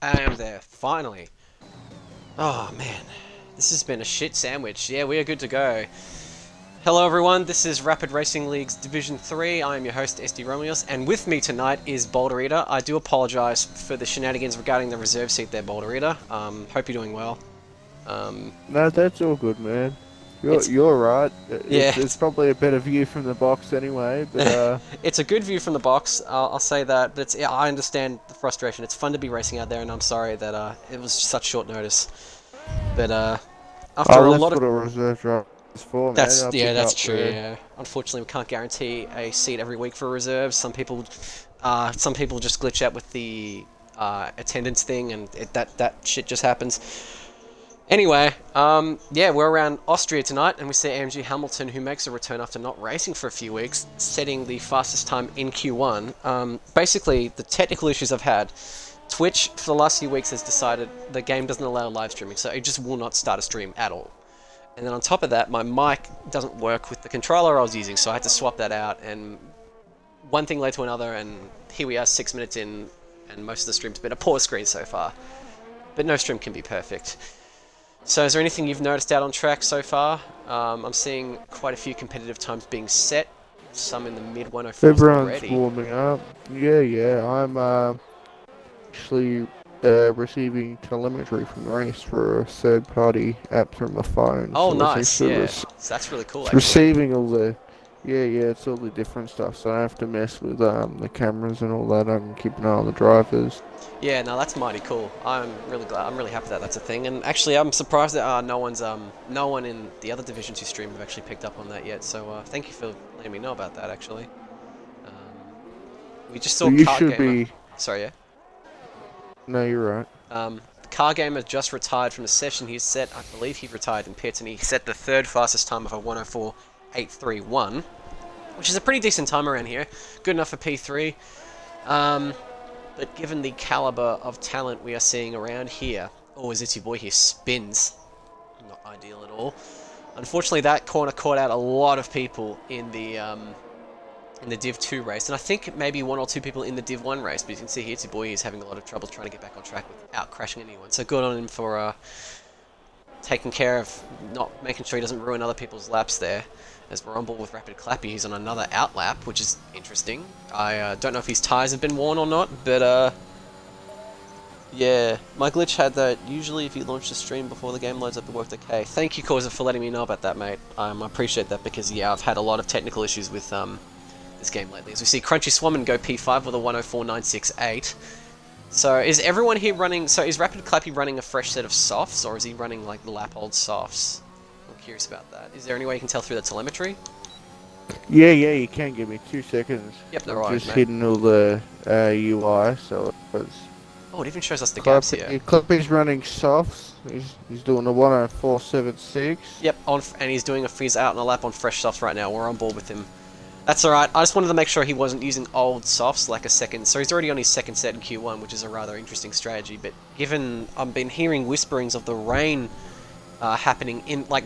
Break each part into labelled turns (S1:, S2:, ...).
S1: I am there, finally. Oh man, this has been a shit sandwich. Yeah, we are good to go. Hello everyone, this is Rapid Racing League's Division 3. I am your host, SD Romulus, and with me tonight is Boulder Eater. I do apologise for the shenanigans regarding the reserve seat there, Boulder Eater. Hope you're doing well.
S2: No, that's all good, man. You're
S1: It's,
S2: you're right.
S1: yeah,
S2: It's probably a better view from the box anyway, but
S1: it's a good view from the box, I'll say that, but yeah, I understand the frustration. It's fun to be racing out there, and I'm sorry that it was such short notice. But after
S2: oh,
S1: a
S2: that's
S1: lot of
S2: what a reserve drive is for, man.
S1: That's
S2: I'll
S1: yeah,
S2: pick
S1: that's
S2: up
S1: true.
S2: the.
S1: Yeah, unfortunately, we can't guarantee a seat every week for reserves. Some people just glitch out with the attendance thing, and that shit just happens. Anyway, yeah, we're around Austria tonight, and we see AMG Hamilton, who makes a return after not racing for a few weeks, setting the fastest time in Q1. Basically, the technical issues I've had. Twitch for the last few weeks has decided the game doesn't allow live streaming, so it just will not start a stream at all. And then on top of that, my mic doesn't work with the controller I was using, so I had to swap that out, and one thing led to another, and here we are 6 minutes in, and most of the stream's been a poor screen so far. But no stream can be perfect. So is there anything you've noticed out on track so far? I'm seeing quite a few competitive times being set, some in the mid 104s
S2: Everyone's
S1: already.
S2: warming up. Yeah. I'm actually receiving telemetry from the race for a third-party app through my phone,
S1: Oh,
S2: so it's
S1: nice,
S2: actually
S1: yeah. So that's really cool,
S2: it's
S1: actually.
S2: receiving all the. Yeah, it's all the different stuff. So I don't have to mess with the cameras and all that. I can keep an eye on the drivers.
S1: Yeah, no, that's mighty cool. I'm really glad. I'm really happy that that's a thing. And actually, I'm surprised that no one in the other divisions who stream have actually picked up on that yet. So thank you for letting me know about that. Actually, we just saw
S2: You
S1: Car
S2: should
S1: Gamer.
S2: be.
S1: Sorry, yeah.
S2: No, you're right.
S1: Car Gamer just retired from the session. He's set, I believe, he retired in pits, and he set the third fastest time of a 104.831, which is a pretty decent time around here. Good enough for P3. But given the caliber of talent we are seeing around here, oh, is it your boy here spins? Not ideal at all. Unfortunately, that corner caught out a lot of people in the Div 2 race, and I think maybe one or two people in the Div 1 race, but you can see here Boy is having a lot of trouble trying to get back on track without crashing anyone. So good on him for taking care of not making sure he doesn't ruin other people's laps there. As we're on board with Rapid Clappy, he's on another outlap, which is interesting. I don't know if his tyres have been worn or not, but yeah, my glitch had that. Usually if you launch the stream before the game loads up, it worked okay. Thank you, Causa, for letting me know about that, mate. I appreciate that, because yeah, I've had a lot of technical issues with this game lately. As we see Crunchy Swamman go P5 with a 104.968. So is everyone here running... So is Rapid Clappy running a fresh set of softs, or is he running like lap old softs? I'm curious about that. Is there any way you can tell through the telemetry?
S2: Yeah, you can give me 2 seconds.
S1: Yep, no
S2: I'm
S1: worries,
S2: just
S1: mate.
S2: hitting all the UI, so it's
S1: Oh, it even shows us the gaps here.
S2: Clippy's running softs. He's doing a 104.76.
S1: Yep, and he's doing a fizz out on a lap on fresh softs right now. We're on board with him. That's alright. I just wanted to make sure he wasn't using old softs like a second. So he's already on his second set in Q1, which is a rather interesting strategy. But given I've been hearing whisperings of the rain happening,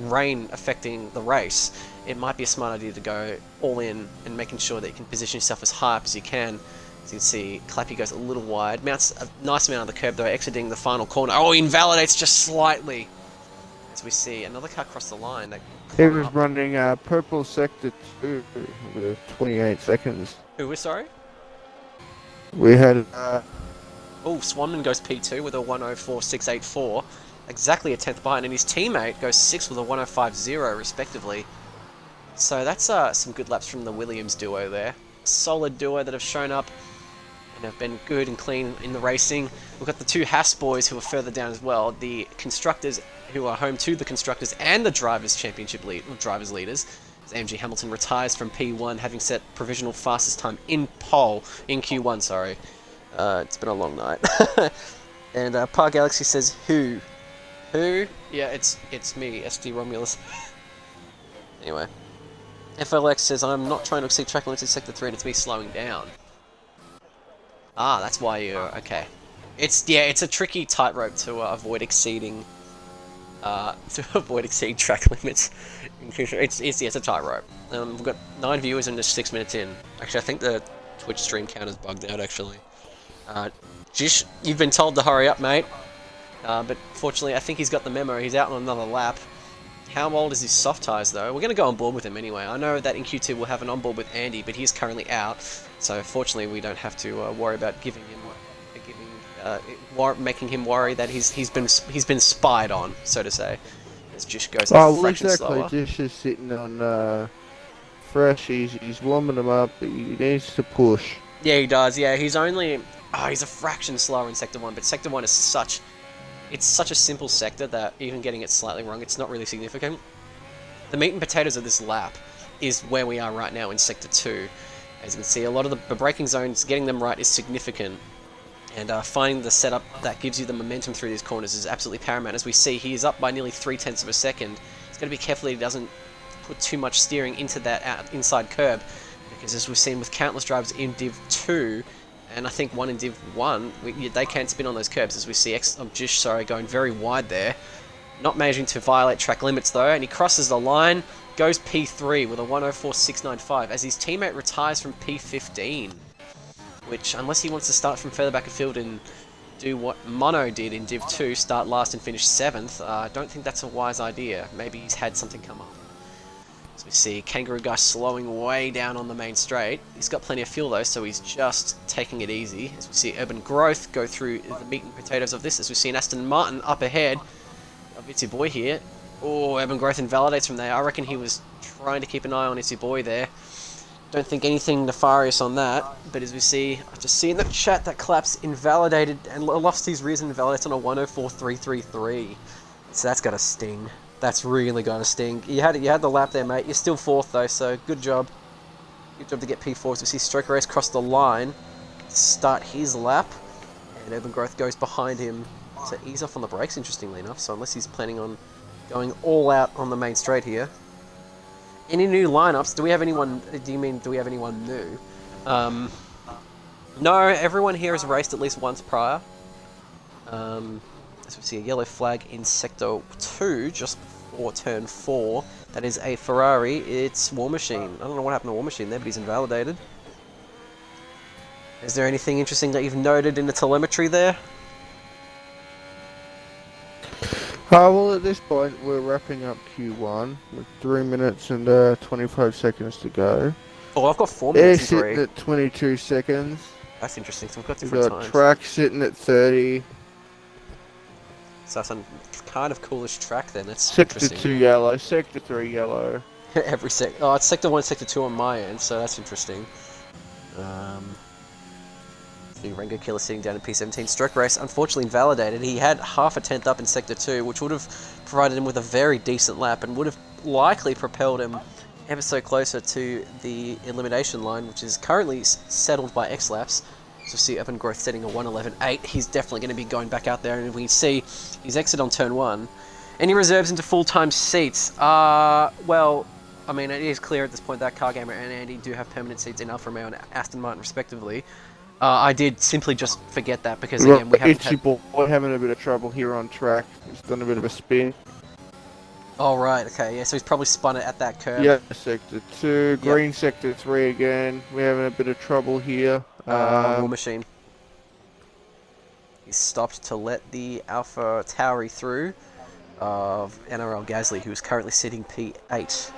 S1: rain affecting the race, it might be a smart idea to go all in and making sure that you can position yourself as high up as you can. As you can see, Clappy goes a little wide, mounts a nice amount of the curb though, exiting the final corner. Oh, he invalidates just slightly. As we see another car cross the line.
S2: He was running purple sector 2 with 28 seconds.
S1: Who was sorry?
S2: We had
S1: Oh, Swanman goes P2 with a 104.684, exactly a tenth behind, and his teammate goes 6th with a 105.0 respectively. So that's some good laps from the Williams duo there. Solid duo that have shown up and have been good and clean in the racing. We've got the two Haas boys who are further down as well. The constructors who are home to the constructors and the drivers championship drivers leaders. As AMG Hamilton retires from P1, having set provisional fastest time in pole in Q1. Sorry, it's been a long night. And Par Galaxy says who? Yeah, it's me, SD Romulus. Anyway. FLX says, I'm not trying to exceed track limits in Sector 3 and it's me slowing down. Ah, that's why you're... okay. It's a tricky tightrope to avoid exceeding... track limits. It's a tightrope. We've got 9 viewers and just 6 minutes in. Actually, I think the Twitch stream counter's bugged out, actually. Jish, you've been told to hurry up, mate. But fortunately, I think he's got the memo. He's out on another lap. How old is his soft tyres, though? We're going to go on board with him anyway. I know that in Q2 we'll have an on board with Andy, but he's currently out. So fortunately, we don't have to worry about making him worry that he's been spied on, so to say. As Jish goes a fraction slower.
S2: Jish is sitting on fresh. He's warming him up. He needs to push.
S1: Yeah, he does. Yeah, he's only he's a fraction slower in Sector 1, but Sector 1 is such a simple sector that even getting it slightly wrong, it's not really significant. The meat and potatoes of this lap is where we are right now in Sector 2. As you can see, a lot of the braking zones, getting them right is significant. And finding the setup that gives you the momentum through these corners is absolutely paramount. As we see, he is up by nearly 0.3 of a second. He's got to be careful that he doesn't put too much steering into that inside curb, because as we've seen with countless drivers in Div 2, and I think one in Div 1, they can't spin on those curbs, as we see Jish going very wide there. Not managing to violate track limits though, and he crosses the line, goes P3 with a 104.695 as his teammate retires from P15. Which, unless he wants to start from further back of field and do what Mono did in Div 2, start last and finish 7th, I don't think that's a wise idea. Maybe he's had something come up. As we see, Kangaroo Guy slowing way down on the main straight. He's got plenty of fuel though, so he's just taking it easy. As we see Urban Growth go through the meat and potatoes of this, as we see an Aston Martin up ahead of Itsy Boy here. Oh, Urban Growth invalidates from there. I reckon he was trying to keep an eye on Itsy Boy there. Don't think anything nefarious on that, but as we see, I just see in the chat that Claps invalidated and lost his rears and invalidates on a 104.333. So that's got to sting. That's really got to sting. You had the lap there, mate. You're still 4th though, so good job. Good job to get P4. As we see Stroker Race cross the line, start his lap, and Urban Growth goes behind him to ease off on the brakes, interestingly enough. So unless he's planning on going all out on the main straight here. Any new lineups? Do we have anyone new? No, everyone here has raced at least once prior. As we see a yellow flag in Sector 2, just before Turn 4. That is a Ferrari. It's War Machine. I don't know what happened to War Machine there, but he's invalidated. Is there anything interesting that you've noted in the telemetry there?
S2: Well, at this point, we're wrapping up Q1 with 3 minutes and 25 seconds to go.
S1: Oh, I've got 4 minutes and 3.
S2: Air sitting at 22 seconds.
S1: That's interesting, so we've got different times.
S2: Track sitting at 30.
S1: So that's a kind of coolish track then, that's
S2: Sector
S1: interesting.
S2: 2 yellow, Sector 3 yellow.
S1: Oh, it's Sector 1, Sector 2 on my end, so that's interesting. The Rango Killer sitting down in P17. Stroke Race, unfortunately invalidated. He had half a 10th up in Sector 2, which would have provided him with a very decent lap and would have likely propelled him ever so closer to the elimination line, which is currently settled by X laps. So see Urban Growth setting a 111.8. He's definitely going to be going back out there, and we see his exit on Turn 1. Any reserves into full-time seats? Well, I mean, it is clear at this point that Car Gamer and Andy do have permanent seats in Alfa Romeo and Aston Martin, respectively. I did simply just forget that because, again, we haven't had...
S2: We're having a bit of trouble here on track. He's done a bit of a spin.
S1: Oh, right, okay, yeah, so he's probably spun it at that curve.
S2: Yeah, Sector 2, green Sector 3 again. We're having a bit of trouble here.
S1: War Machine. He stopped to let the Alpha Tauri through of NRL Gasly, who is currently sitting P8.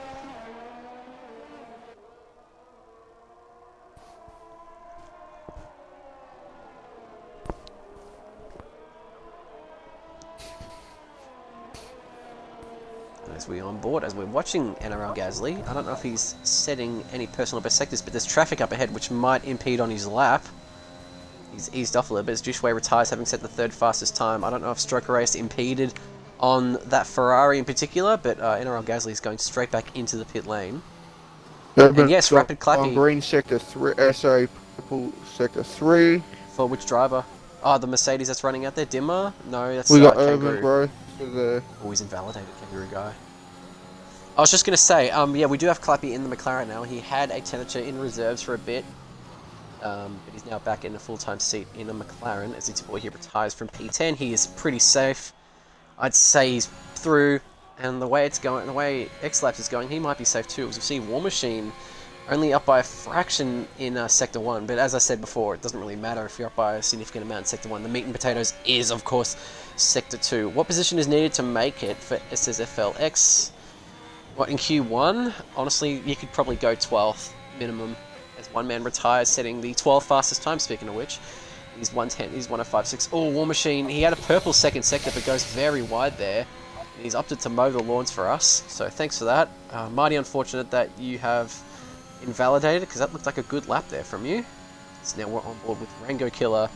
S1: As we're on board, as we're watching NRL Gasly, I don't know if he's setting any personal best sectors, but there's traffic up ahead which might impede on his lap. He's eased off a little bit as Jushway retires, having set the 3rd fastest time. I don't know if Stroker Race impeded on that Ferrari in particular, but NRL Gasly is going straight back into the pit lane. And yes, Rapid Clappy.
S2: On green Sector 3, purple Sector 3.
S1: For which driver? Oh, the Mercedes that's running out there, Dimmer? No, that's
S2: we got
S1: Kangaroo.
S2: Urban Growth for the...
S1: Oh, he's invalidated, Kangaroo Guy. I was just going to say, yeah, we do have Clappy in the McLaren now. He had a temperature in reserves for a bit, but he's now back in a full-time seat in a McLaren. As Itsy Boy here retires from P10, he is pretty safe. I'd say he's through, and the way it's going, the way X-Laps is going, he might be safe too. As you see, War Machine Only up by a fraction in Sector 1, but as I said before, it doesn't really matter if you're up by a significant amount in Sector 1. The meat and potatoes is, of course, Sector 2. What position is needed to make it for SSFLX? What, in Q1? Honestly, you could probably go 12th minimum, as one man retires, setting the 12th fastest time, speaking of which. He's 110, he's 105.6. Oh, War Machine, he had a purple second sector, but goes very wide there. He's opted to mow the lawns for us, so thanks for that. Mighty unfortunate that you have invalidated, because that looked like a good lap there from you. So now we're on board with Rango Killer.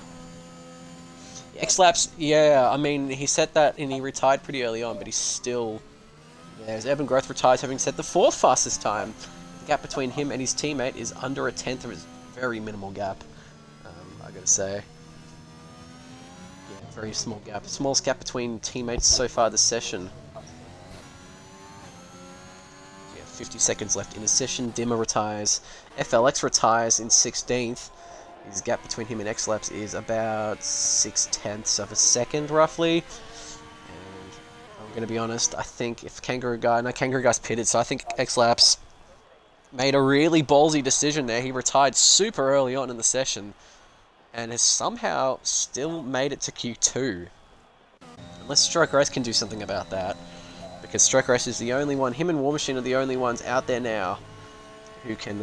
S1: X-Laps, yeah, I mean, he set that and he retired pretty early on, but he's still... There's Urban Growth retires, having set the 4th fastest time. The gap between him and his teammate is under a tenth of his very minimal gap, I gotta say. Yeah, very small gap. Smallest gap between teammates so far this session. 50 seconds left in the session. Dimmer retires. FLX retires in 16th. His gap between him and X-Laps is about 6/10 of a second, roughly. And I'm going to be honest, I think if Kangaroo Guy's pitted, so I think X-Laps made a really ballsy decision there. He retired super early on in the session and has somehow still made it to Q2. Unless Stroke Race can do something about that. Because Stroke Race is the only one, him and War Machine are the only ones out there now who can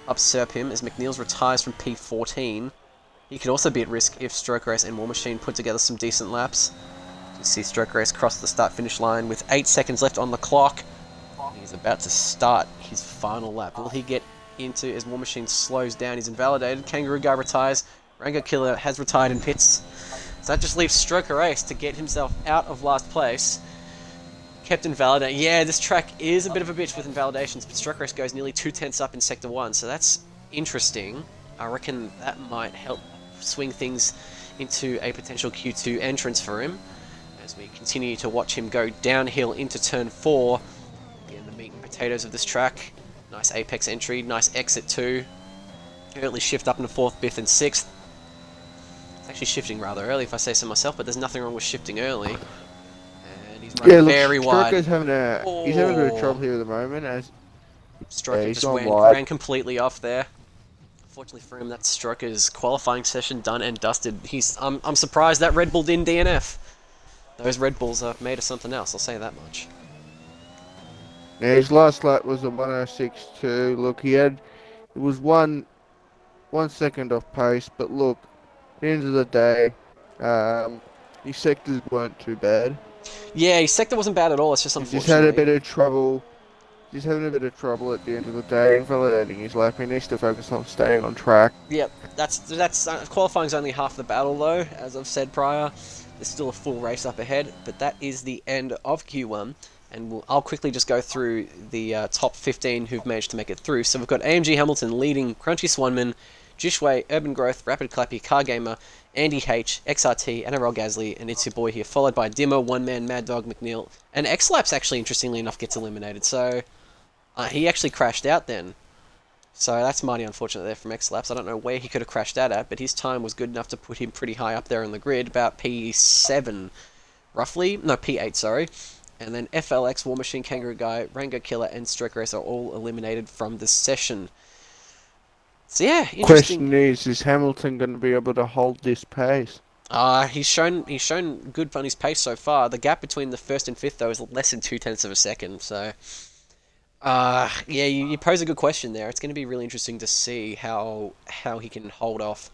S1: usurp him, as McNeil's retires from P14. He could also be at risk if Stroke Race and War Machine put together some decent laps. You see Stroke Race cross the start-finish line with 8 seconds left on the clock. He's about to start his final lap. Will he get into as War Machine slows down? He's invalidated. Kangaroo Guy retires. Rango Killer has retired in pits. So that just leaves Stroke Race to get himself out of last place. Kept invalidating. Yeah, this track is a bit of a bitch with invalidations, but Stroke Race goes nearly 2/10 up in Sector 1, so that's interesting. I reckon that might help swing things into a potential Q2 entrance for him, as we continue to watch him go downhill into Turn 4. Again, the meat and potatoes of this track. Nice apex entry, nice exit too. Early shift up into 4th, 5th and 6th. It's actually shifting rather early if I say so myself, but there's nothing wrong with shifting early. He's running very wide.
S2: He's having a bit of trouble here at the moment, as
S1: Stroker just ran completely off there. Unfortunately for him, that's Stroker's qualifying session done and dusted. I'm surprised that Red Bull didn't DNF. Those Red Bulls are made of something else, I'll say that much.
S2: Yeah, his last lap was a 106.2. Look, it was one second off pace, but look, at the end of the day, his sectors weren't too bad.
S1: Yeah, his sector wasn't bad at all, it's just unfortunate.
S2: He's had a bit of trouble. He's having a bit of trouble at the end of the day, invalidating his lap. He needs to focus on staying on track.
S1: Yep, that's qualifying's only half the battle though, as I've said prior. There's still a full race up ahead, but that is the end of Q1. And I'll quickly just go through the top 15 who've managed to make it through. So we've got AMG Hamilton leading, Crunchy Swanman, Jishway, Urban Growth, Rapid Clappy, Car Gamer, Andy H, XRT, NRL Gasly, and it's your boy here, followed by Dimmer, One Man, Mad Dog, McNeil, and X-Laps actually, interestingly enough, gets eliminated. So he actually crashed out then. So that's mighty unfortunate there from X-Laps. I don't know where he could have crashed out at, but his time was good enough to put him pretty high up there on the grid, about P7, roughly. No, P8, sorry. And then FLX, War Machine, Kangaroo Guy, Rango Killer, and Stroke Race are all eliminated from this session. So yeah, interesting.
S2: Question is Hamilton going to be able to hold this pace?
S1: He's shown good on his pace so far. The gap between the 1st and 5th though is less than 0.2 of a second. So, yeah, you pose a good question there. It's going to be really interesting to see how he can hold off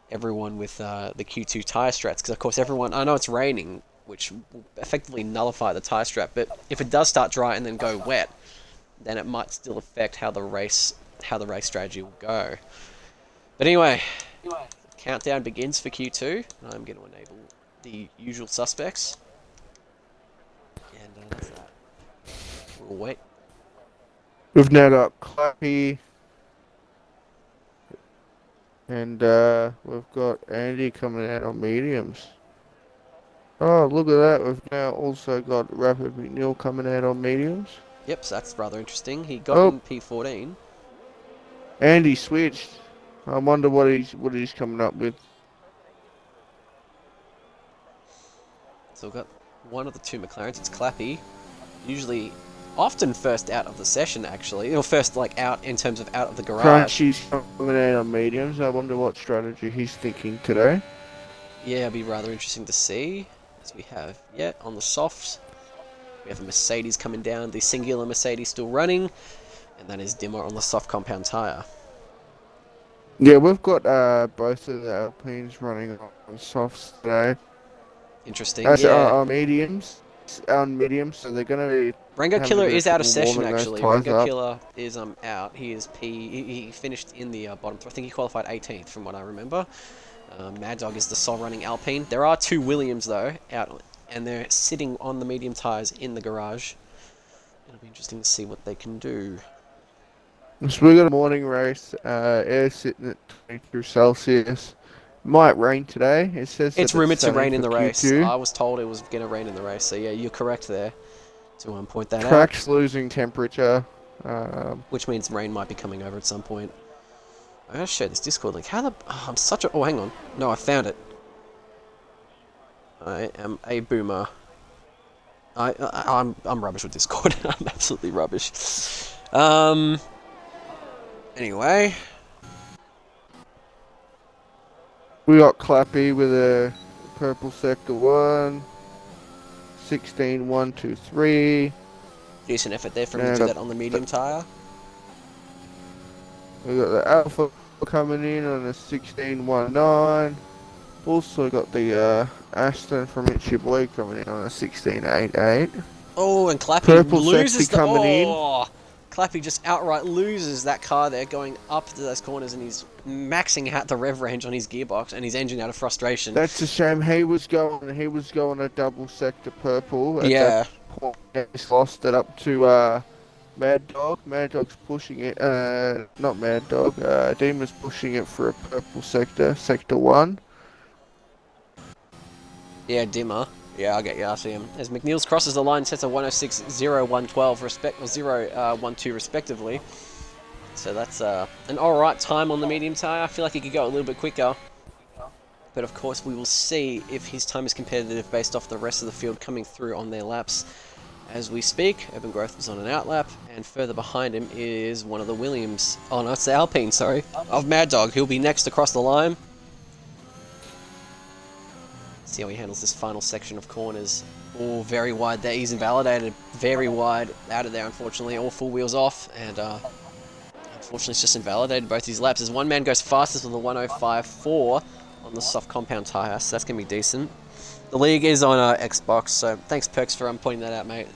S1: everyone with the Q2 tyre strats. Because of course everyone, I know it's raining, which will effectively nullify the tyre strap. But if it does start dry and then go wet, then it might still affect how the race strategy will go. But anyway, countdown begins for Q2. I'm going to enable the usual suspects. And that's that. We'll wait.
S2: We've now got Clappy. And we've got Andy coming out on mediums. Oh, look at that. We've now also got Rapid McNeil coming out on mediums.
S1: Yep, so that's rather interesting. He got in P14.
S2: Andy switched. I wonder what he's coming up with.
S1: So we've got one of the two McLarens. It's Clappy. Usually often first out of the session, actually. Or first, like, out in terms of out of the garage.
S2: Crunchy's coming in on mediums. I wonder what strategy he's thinking today.
S1: Yeah, it'll be rather interesting to see. As we have, yeah, on the softs, we have a Mercedes coming down. The singular Mercedes still running. And that is Dimmer on the soft compound tyre.
S2: Yeah, we've got both of the Alpines running on softs today.
S1: Interesting,
S2: That's
S1: yeah.
S2: on mediums, so they're going to be
S1: Rango
S2: having a
S1: Killer
S2: bit of
S1: is out of
S2: trouble
S1: session,
S2: warming those
S1: actually.
S2: tyres
S1: Rango
S2: up.
S1: Killer is out. He is he finished in the bottom. I think he qualified 18th, from what I remember. Mad Dog is the sole running Alpine. There are two Williams, though, out, and they're sitting on the medium tyres in the garage. It'll be interesting to see what they can do.
S2: So we got a morning race. Air sitting at 22 Celsius. Might rain today. It says that
S1: It's rumoured to
S2: sunny
S1: rain in
S2: for
S1: the race.
S2: Q2.
S1: I was told it was going to rain in the race, so yeah, you're correct there to point that out.
S2: Track's losing temperature.
S1: Which means rain might be coming over at some point. I gotta share this Discord link. How the... Oh, I'm such a... Oh, hang on. No, I found it. I am a boomer. I'm rubbish with Discord. I'm absolutely rubbish. Anyway.
S2: We got Clappy with a purple sector 1. 16, 1, 2, 3.
S1: Decent effort there from him to do that on the medium tyre.
S2: We got the Alpha coming in on a 16, 1, 9. Also got the Aston from Itchy Boy coming in on a 16, 8, 8.
S1: Oh, and Clappy
S2: Purple
S1: loses
S2: sexy coming in.
S1: Clappy just outright loses that car there, going up to those corners, and he's maxing out the rev range on his gearbox and his engine out of frustration.
S2: That's a shame. He was going a double sector purple. At
S1: Yeah.
S2: that point, he's lost it up to Mad Dog. Mad Dog's pushing it. Not Mad Dog. Demon's pushing it for a purple sector, sector 1.
S1: Yeah, Dimmer. Yeah, I get you. I see him. As McNeils crosses the line, sets a 106.0, 112 respectively. So that's an alright time on the medium tyre. I feel like he could go a little bit quicker. But of course, we will see if his time is competitive based off the rest of the field coming through on their laps. As we speak, Urban Growth is on an outlap, and further behind him is one of the Williams. Oh no, it's the Alpine, sorry. Of Mad Dog. He'll be next across the line. See how he handles this final section of corners. Oh, very wide there. He's invalidated. Very wide out of there, unfortunately. All full wheels off, and unfortunately it's just invalidated both his laps. As one man goes fastest with a 105.4 on the soft compound tyre, so that's going to be decent. The league is on Xbox, so thanks Perks for pointing that out, mate.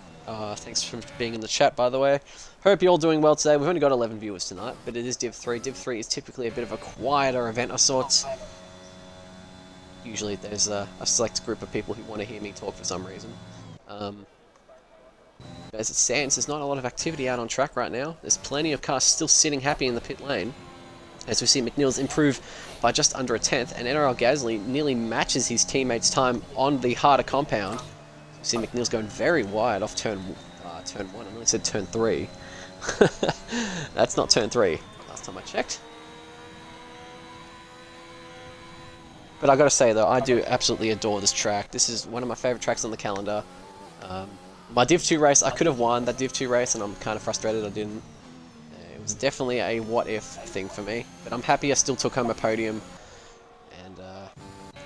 S1: Thanks for being in the chat, by the way. Hope you're all doing well today. We've only got 11 viewers tonight, but it is Div 3. Div 3 is typically a bit of a quieter event of sorts. Usually there's a select group of people who want to hear me talk for some reason. As it stands, there's not a lot of activity out on track right now. There's plenty of cars still sitting happy in the pit lane. As we see McNeils improve by just under a tenth, and NRL Gasly nearly matches his teammate's time on the harder compound. We see McNeils going very wide off turn 1. I nearly said turn 3. That's not turn 3, last time I checked. But I gotta say though, I do absolutely adore this track. This is one of my favourite tracks on the calendar. My Div 2 race, I could have won that Div 2 race, and I'm kind of frustrated I didn't. It was definitely a what-if thing for me. But I'm happy I still took home a podium. And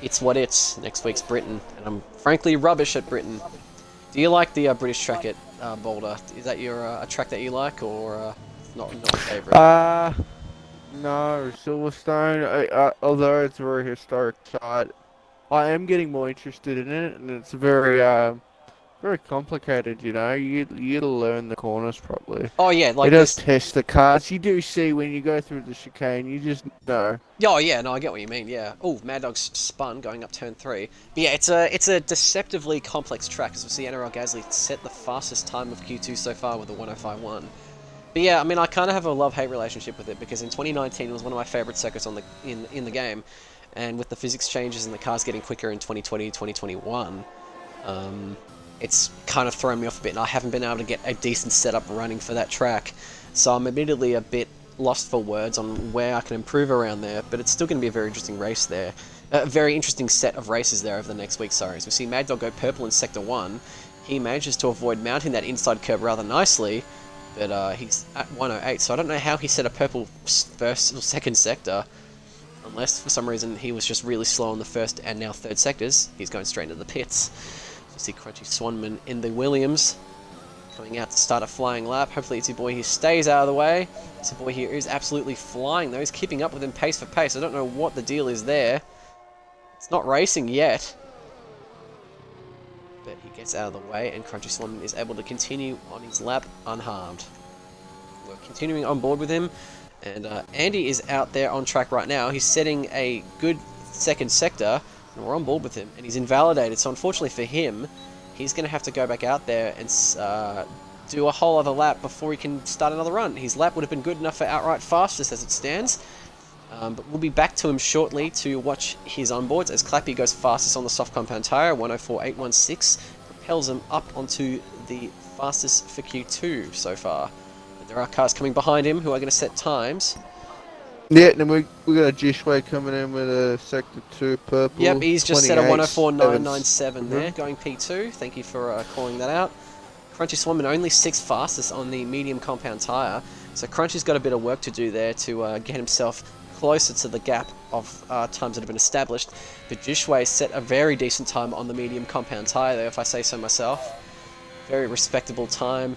S1: it's what it's. Next week's Britain. And I'm frankly rubbish at Britain. Do you like the British track at Boulder? Is that your a track that you like, or not a favourite?
S2: No, Silverstone, although it's a very historic site, I am getting more interested in it, and it's very complicated, you know. You gotta learn the corners properly.
S1: Oh yeah, like
S2: it does test the cars. You do see when you go through the chicane, you just know.
S1: Oh yeah, no, I get what you mean. Yeah. Oh, Mad Dog's spun going up turn 3. But yeah, it's a deceptively complex track, as we see NRL Gasly set the fastest time of Q2 so far with a 105.1. But yeah, I mean, I kind of have a love-hate relationship with it, because in 2019 it was one of my favourite circuits on in the game, and with the physics changes and the cars getting quicker in 2020, 2021, it's kind of thrown me off a bit, and I haven't been able to get a decent setup running for that track. So I'm admittedly a bit lost for words on where I can improve around there, but it's still going to be a very interesting race there. A very interesting set of races there over the next week, sorry. As we see Mad Dog go purple in Sector 1, He manages to avoid mounting that inside curb rather nicely, but he's at 108, so I don't know how he set a purple first or second sector, unless for some reason he was just really slow on the first and now third sectors. He's going straight into the pits. You see Crunchy Swanman in the Williams, coming out to start a flying lap. Hopefully Itsy Boy here stays out of the way. Itsy Boy here is absolutely flying though. He's keeping up with him pace for pace. I don't know what the deal is there. It's not racing yet. But he gets out of the way and Crunchy Swanman is able to continue on his lap unharmed. We're continuing on board with him. And Andy is out there on track right now. He's setting a good second sector. And we're on board with him. And he's invalidated. So unfortunately for him, he's going to have to go back out there and do a whole other lap before he can start another run. His lap would have been good enough for outright fastest as it stands. But we'll be back to him shortly to watch his onboards as Clappy goes fastest on the soft compound tyre. 104.816 propels him up onto the fastest for Q2 so far. But there are cars coming behind him who are going to set times.
S2: Yeah, and then we got a Jishway coming in with a Sector 2 purple.
S1: Yep, he's just set a 104.997 there,
S2: Mhm.
S1: going P2. Thank you for calling that out. Crunchy Swanman only 6th fastest on the medium compound tyre, so Crunchy's got a bit of work to do there to get himself closer to the gap of times that have been established. But Jishway set a very decent time on the medium compound tyre there, if I say so myself. Very respectable time.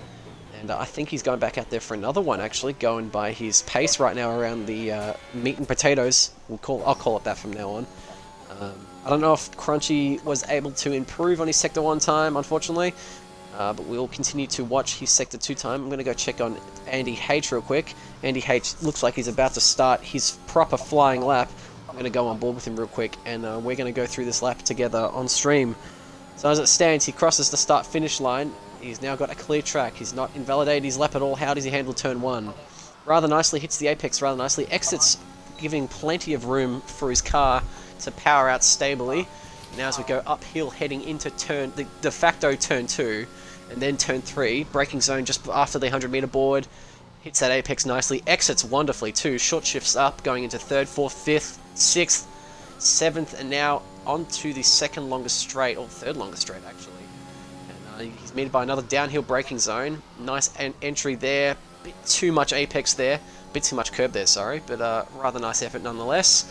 S1: And I think he's going back out there for another one, actually, going by his pace right now around the meat and potatoes. I'll call it that from now on. I don't know if Crunchy was able to improve on his Sector 1 time, unfortunately. But we'll continue to watch his Sector 2 time. I'm going to go check on Andy H real quick. Andy H looks like he's about to start his proper flying lap. I'm going to go on board with him real quick, and we're going to go through this lap together on stream. So as it stands, he crosses the start-finish line. He's now got a clear track. He's not invalidated his lap at all. How does he handle turn 1? Rather nicely, hits the apex rather nicely. Exits, giving plenty of room for his car to power out stably. Now as we go uphill, heading into the de facto turn 2, and then turn 3, braking zone just after the 100-meter board. Hits that apex nicely. Exits wonderfully too. Short shifts up, going into 3rd, 4th, 5th, 6th, 7th, and now onto the 2nd longest straight, or 3rd longest straight actually. He's meted by another downhill braking zone. Nice entry there. Bit too much apex there. Bit too much curb there, sorry. But rather nice effort nonetheless.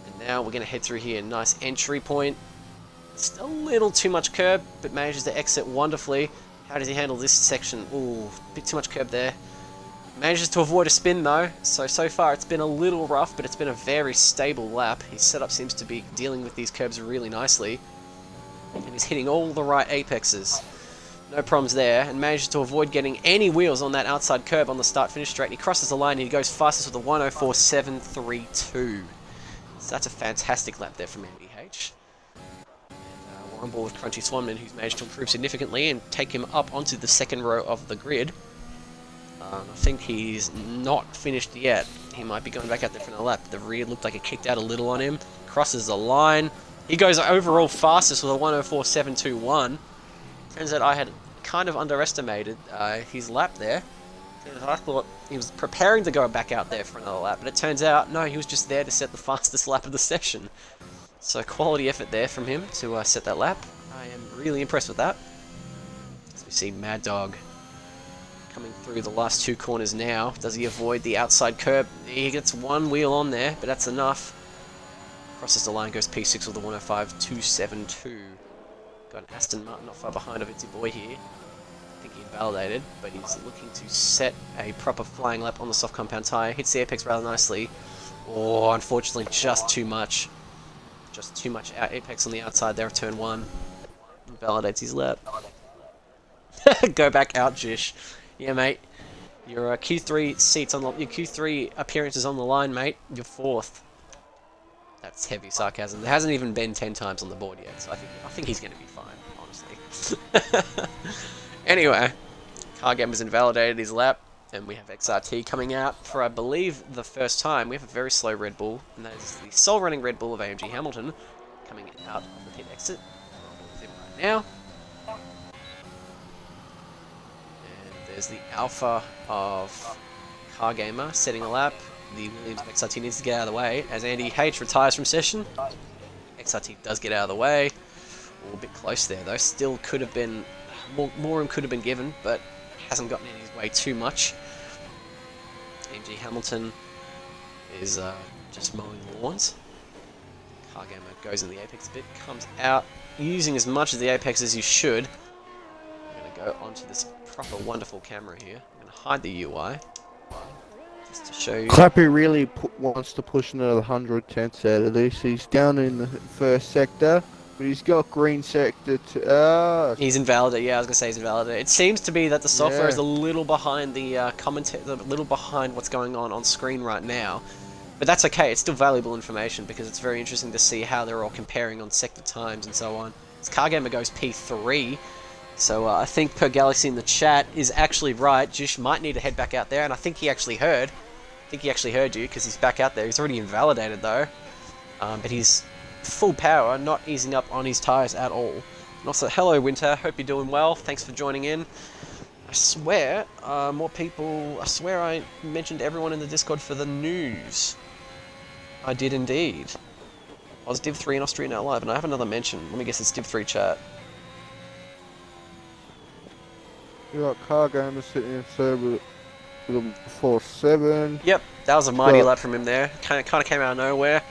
S1: And now we're going to head through here. Nice entry point. Just a little too much curb, but manages to exit wonderfully. How does he handle this section? Ooh, bit too much curb there. Manages to avoid a spin though. So far it's been a little rough, but it's been a very stable lap. His setup seems to be dealing with these curbs really nicely. And he's hitting all the right apexes. No problems there, and manages to avoid getting any wheels on that outside curb on the start-finish straight. He crosses the line and he goes fastest with a 104.732. So that's a fantastic lap there from Andy H. And we're on board with Crunchy Swanman, who's managed to improve significantly and take him up onto the 2nd row of the grid. I think he's not finished yet. He might be going back out there for another lap. The rear looked like it kicked out a little on him. Crosses the line. He goes overall fastest with a 104.721. Turns out I had kind of underestimated his lap there. I thought he was preparing to go back out there for another lap, but it turns out, no, he was just there to set the fastest lap of the session. So quality effort there from him to set that lap. I am really impressed with that. As we see Mad Dog coming through the last 2 corners now. Does he avoid the outside curb? He gets one wheel on there, but that's enough. Crosses the line, goes P6 with a 105.272. Got an Aston Martin not far behind of Itsy Boy here. I think he invalidated, but he's looking to set a proper flying lap on the soft compound tyre. Hits the apex rather nicely. Oh, unfortunately, just too much. Just too much apex on the outside there of turn 1. Invalidates his lap. Go back out, Jish. Yeah, mate. Your Q3 seats on your Q3 appearances on the line, mate. You're 4th. That's heavy sarcasm. There hasn't even been 10 times on the board yet, so I think he's going to be fine, honestly. Anyway, Car Gamer's invalidated his lap, and we have XRT coming out for, I believe, the first time. We have a very slow Red Bull, and that is the sole running Red Bull of AMG Hamilton, coming out of the pit exit. With him right now. And there's the Alpha of Car Gamer setting a lap. The Williams XRT needs to get out of the way as Andy H retires from session. XRT does get out of the way. A little bit close there though. Still could have been more room could have been given, but hasn't gotten in his way too much. AMG Hamilton is just mowing the lawns. Car Gamer goes in the apex a bit, comes out, using as much of the apex as you should. I'm going to go onto this proper wonderful camera here. I'm going to hide the UI, just to show you.
S2: Clappy really wants to push another 110 out of this. He's down in the first sector, but he's got green sector to...
S1: He's invalidated. Yeah, I was gonna say he's invalidated. It seems to be that the software
S2: Yeah.
S1: is a little behind the a little behind what's going on screen right now. But that's okay. It's still valuable information because it's very interesting to see how they're all comparing on sector times and so on. This Car Gamer goes P3, so I think Per Galaxy in the chat is actually right. Jish might need to head back out there, and I think he actually heard. I think he actually heard you because he's back out there. He's already invalidated though, but he's full power, not easing up on his tyres at all. And also, hello Winter, hope you're doing well, thanks for joining in. I swear, more people, I swear I mentioned everyone in the Discord for the news. I did indeed. I was Div 3 in Austria now live, and I have another mention. Let me guess, it's Div 3 chat.
S2: You got Car Gamer sitting in third with a 4-7.
S1: Yep, that was a mighty lap from him there. Kind of came out of nowhere.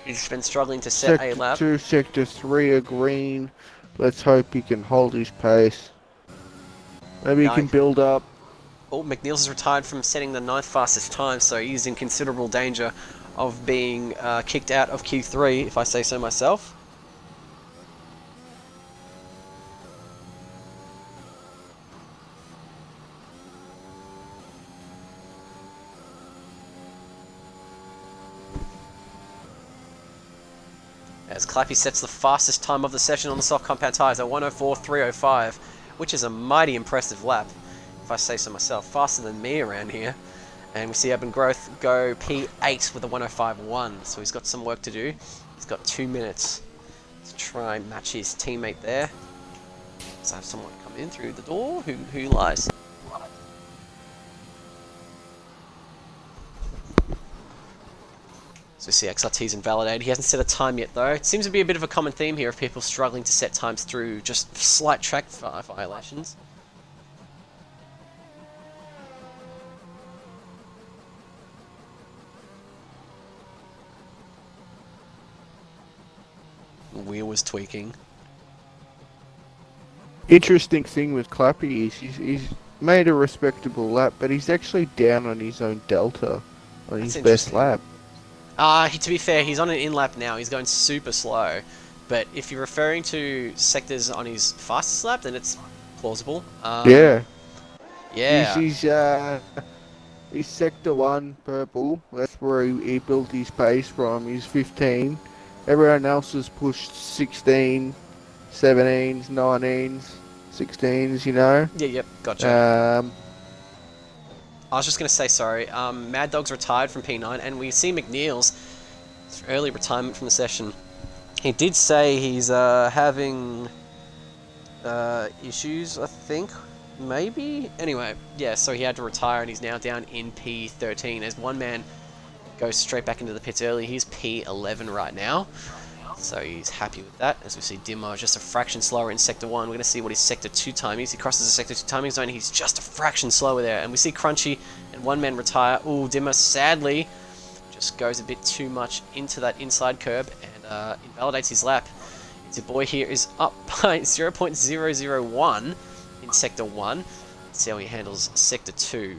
S1: He's been struggling to set a lap.
S2: Sector 2, Sector 3 are green. Let's hope he can hold his pace. Maybe he can build up.
S1: Oh, McNeil's is retired from setting the 9th fastest time, so he's in considerable danger of being kicked out of Q3, if I say so myself. As Clappy sets the fastest time of the session on the soft compound tyres at 104.305, which is a mighty impressive lap, if I say so myself. Faster than me around here. And we see Urban Growth go P8 with a 105.1, so he's got some work to do. He's got 2 minutes to try and match his teammate there. So I have someone come in through the door. Who lies? So we see XRT's invalidated. He hasn't set a time yet though. It seems to be a bit of a common theme here of people struggling to set times through just slight track violations. The wheel was tweaking.
S2: Interesting thing with Clappy is he's made a respectable lap, but he's actually down on his own delta on his best lap.
S1: To be fair, he's on an in-lap now. He's going super slow. But if you're referring to sectors on his fastest lap, then it's plausible.
S2: Yeah.
S1: Yeah.
S2: He's sector 1 purple. That's where he built his pace from. He's 15. Everyone else has pushed 16, 17s, 19s, 16s, you know?
S1: Yeah, yep, gotcha. I was just going to say, sorry, Mad Dog's retired from P9, and we see McNeil's early retirement from the session. He did say he's having issues, I think, maybe? Anyway, yeah, so he had to retire, and he's now down in P13, as one man goes straight back into the pits early. He's P11 right now, so he's happy with that. As we see Dimmer just a fraction slower in Sector 1. We're going to see what his Sector 2 time is. He crosses the Sector 2 timing zone. He's just a fraction slower there. And we see Crunchy and one man retire. Ooh, Dimmer sadly just goes a bit too much into that inside curb and invalidates his lap. Your boy here is up by 0.001 in Sector 1. Let's see how he handles Sector 2.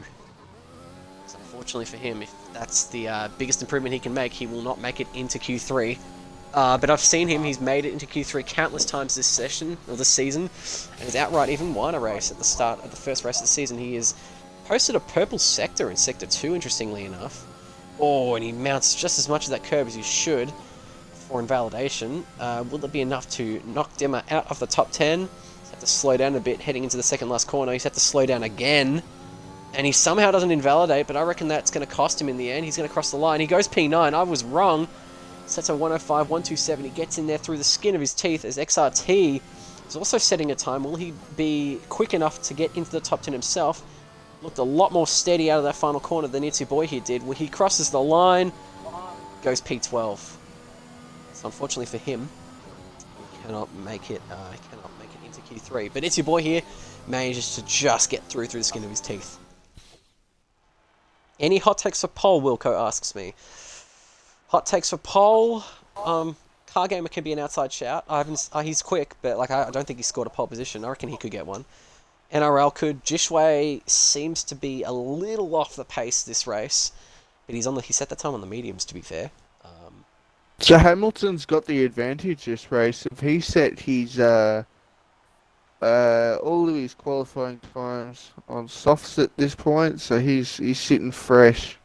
S1: So unfortunately for him, if that's the biggest improvement he can make, he will not make it into Q3. But I've seen him, he's made it into Q3 countless times this session, or this season, and he's outright even won a race at the start of the first race of the season. He has posted a purple sector in Sector 2, interestingly enough. Oh, and he mounts just as much of that curb as he should for invalidation. Will it be enough to knock Dimmer out of the top 10? He's had to slow down a bit heading into the second last corner. He's had to slow down again. And he somehow doesn't invalidate, but I reckon that's going to cost him in the end. He's going to cross the line. He goes P9. I was wrong. Sets a 105, 127. He gets in there through the skin of his teeth as XRT is also setting a time. Will he be quick enough to get into the top 10 himself? Looked a lot more steady out of that final corner than Itzy Boy here did. When he crosses the line, goes P12. So unfortunately for him, he cannot make it into Q3. But Itzy Boy here manages to just get through the skin of his teeth. Any hot takes for Pole? Wilco asks me. Hot takes for Pole. Car Gamer can be an outside shout. I haven't. He's quick, but like I don't think he scored a pole position. I reckon he could get one. NRL could. Jishway seems to be a little off the pace this race, but he set the time on the mediums. To be fair.
S2: So Hamilton's got the advantage this race. If he set his all of his qualifying times on softs at this point, so he's sitting fresh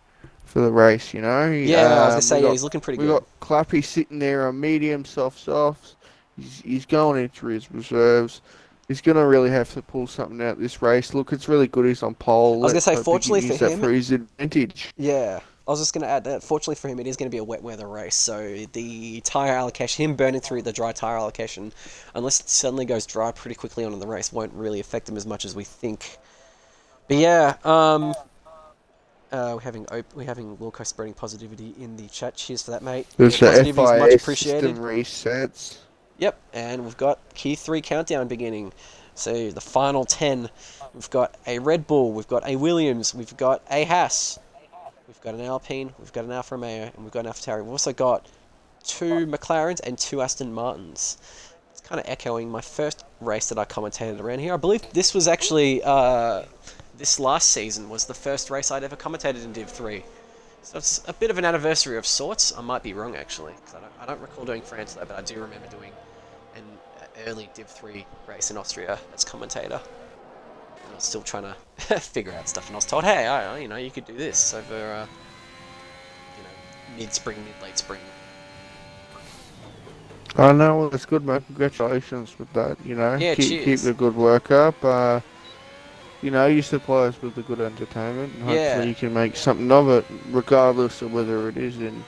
S2: for the race, you know.
S1: Yeah, I was gonna say yeah, he's looking pretty good.
S2: We got Clappy sitting there on medium softs. He's going into his reserves. He's gonna really have to pull something out this race. Look, it's really good he's on pole.
S1: I was gonna say, fortunately for him,
S2: for his advantage.
S1: Yeah. I was just going to add that, fortunately for him, it is going to be a wet weather race, so the tyre allocation, him burning through the dry tyre allocation, unless it suddenly goes dry pretty quickly on in the race, won't really affect him as much as we think. But yeah, we're having Wilco spreading positivity in the chat. Cheers for that, mate.
S2: There's
S1: yeah,
S2: the
S1: positivity is much appreciated.
S2: System resets.
S1: Yep, and we've got Q3 countdown beginning. So the final 10, we've got a Red Bull, we've got a Williams, we've got a Haas, we've got an Alpine, we've got an Alfa Romeo, and we've got an AlphaTauri. We've also got 2 McLarens and 2 Aston Martins. It's kind of echoing my first race that I commentated around here. I believe this was actually, this last season was the first race I'd ever commentated in Div 3. So it's a bit of an anniversary of sorts. I might be wrong, actually, because I don't recall doing France though, but I do remember doing an early Div 3 race in Austria as commentator. I was still trying to figure out stuff, and I was told, hey, you could do this over, mid-spring, mid-late spring.
S2: I know, well, it's good, mate. Congratulations with that, you know.
S1: Yeah,
S2: keep the good work up. You supply us with the good entertainment, and hopefully you can make something of it, regardless of whether it is in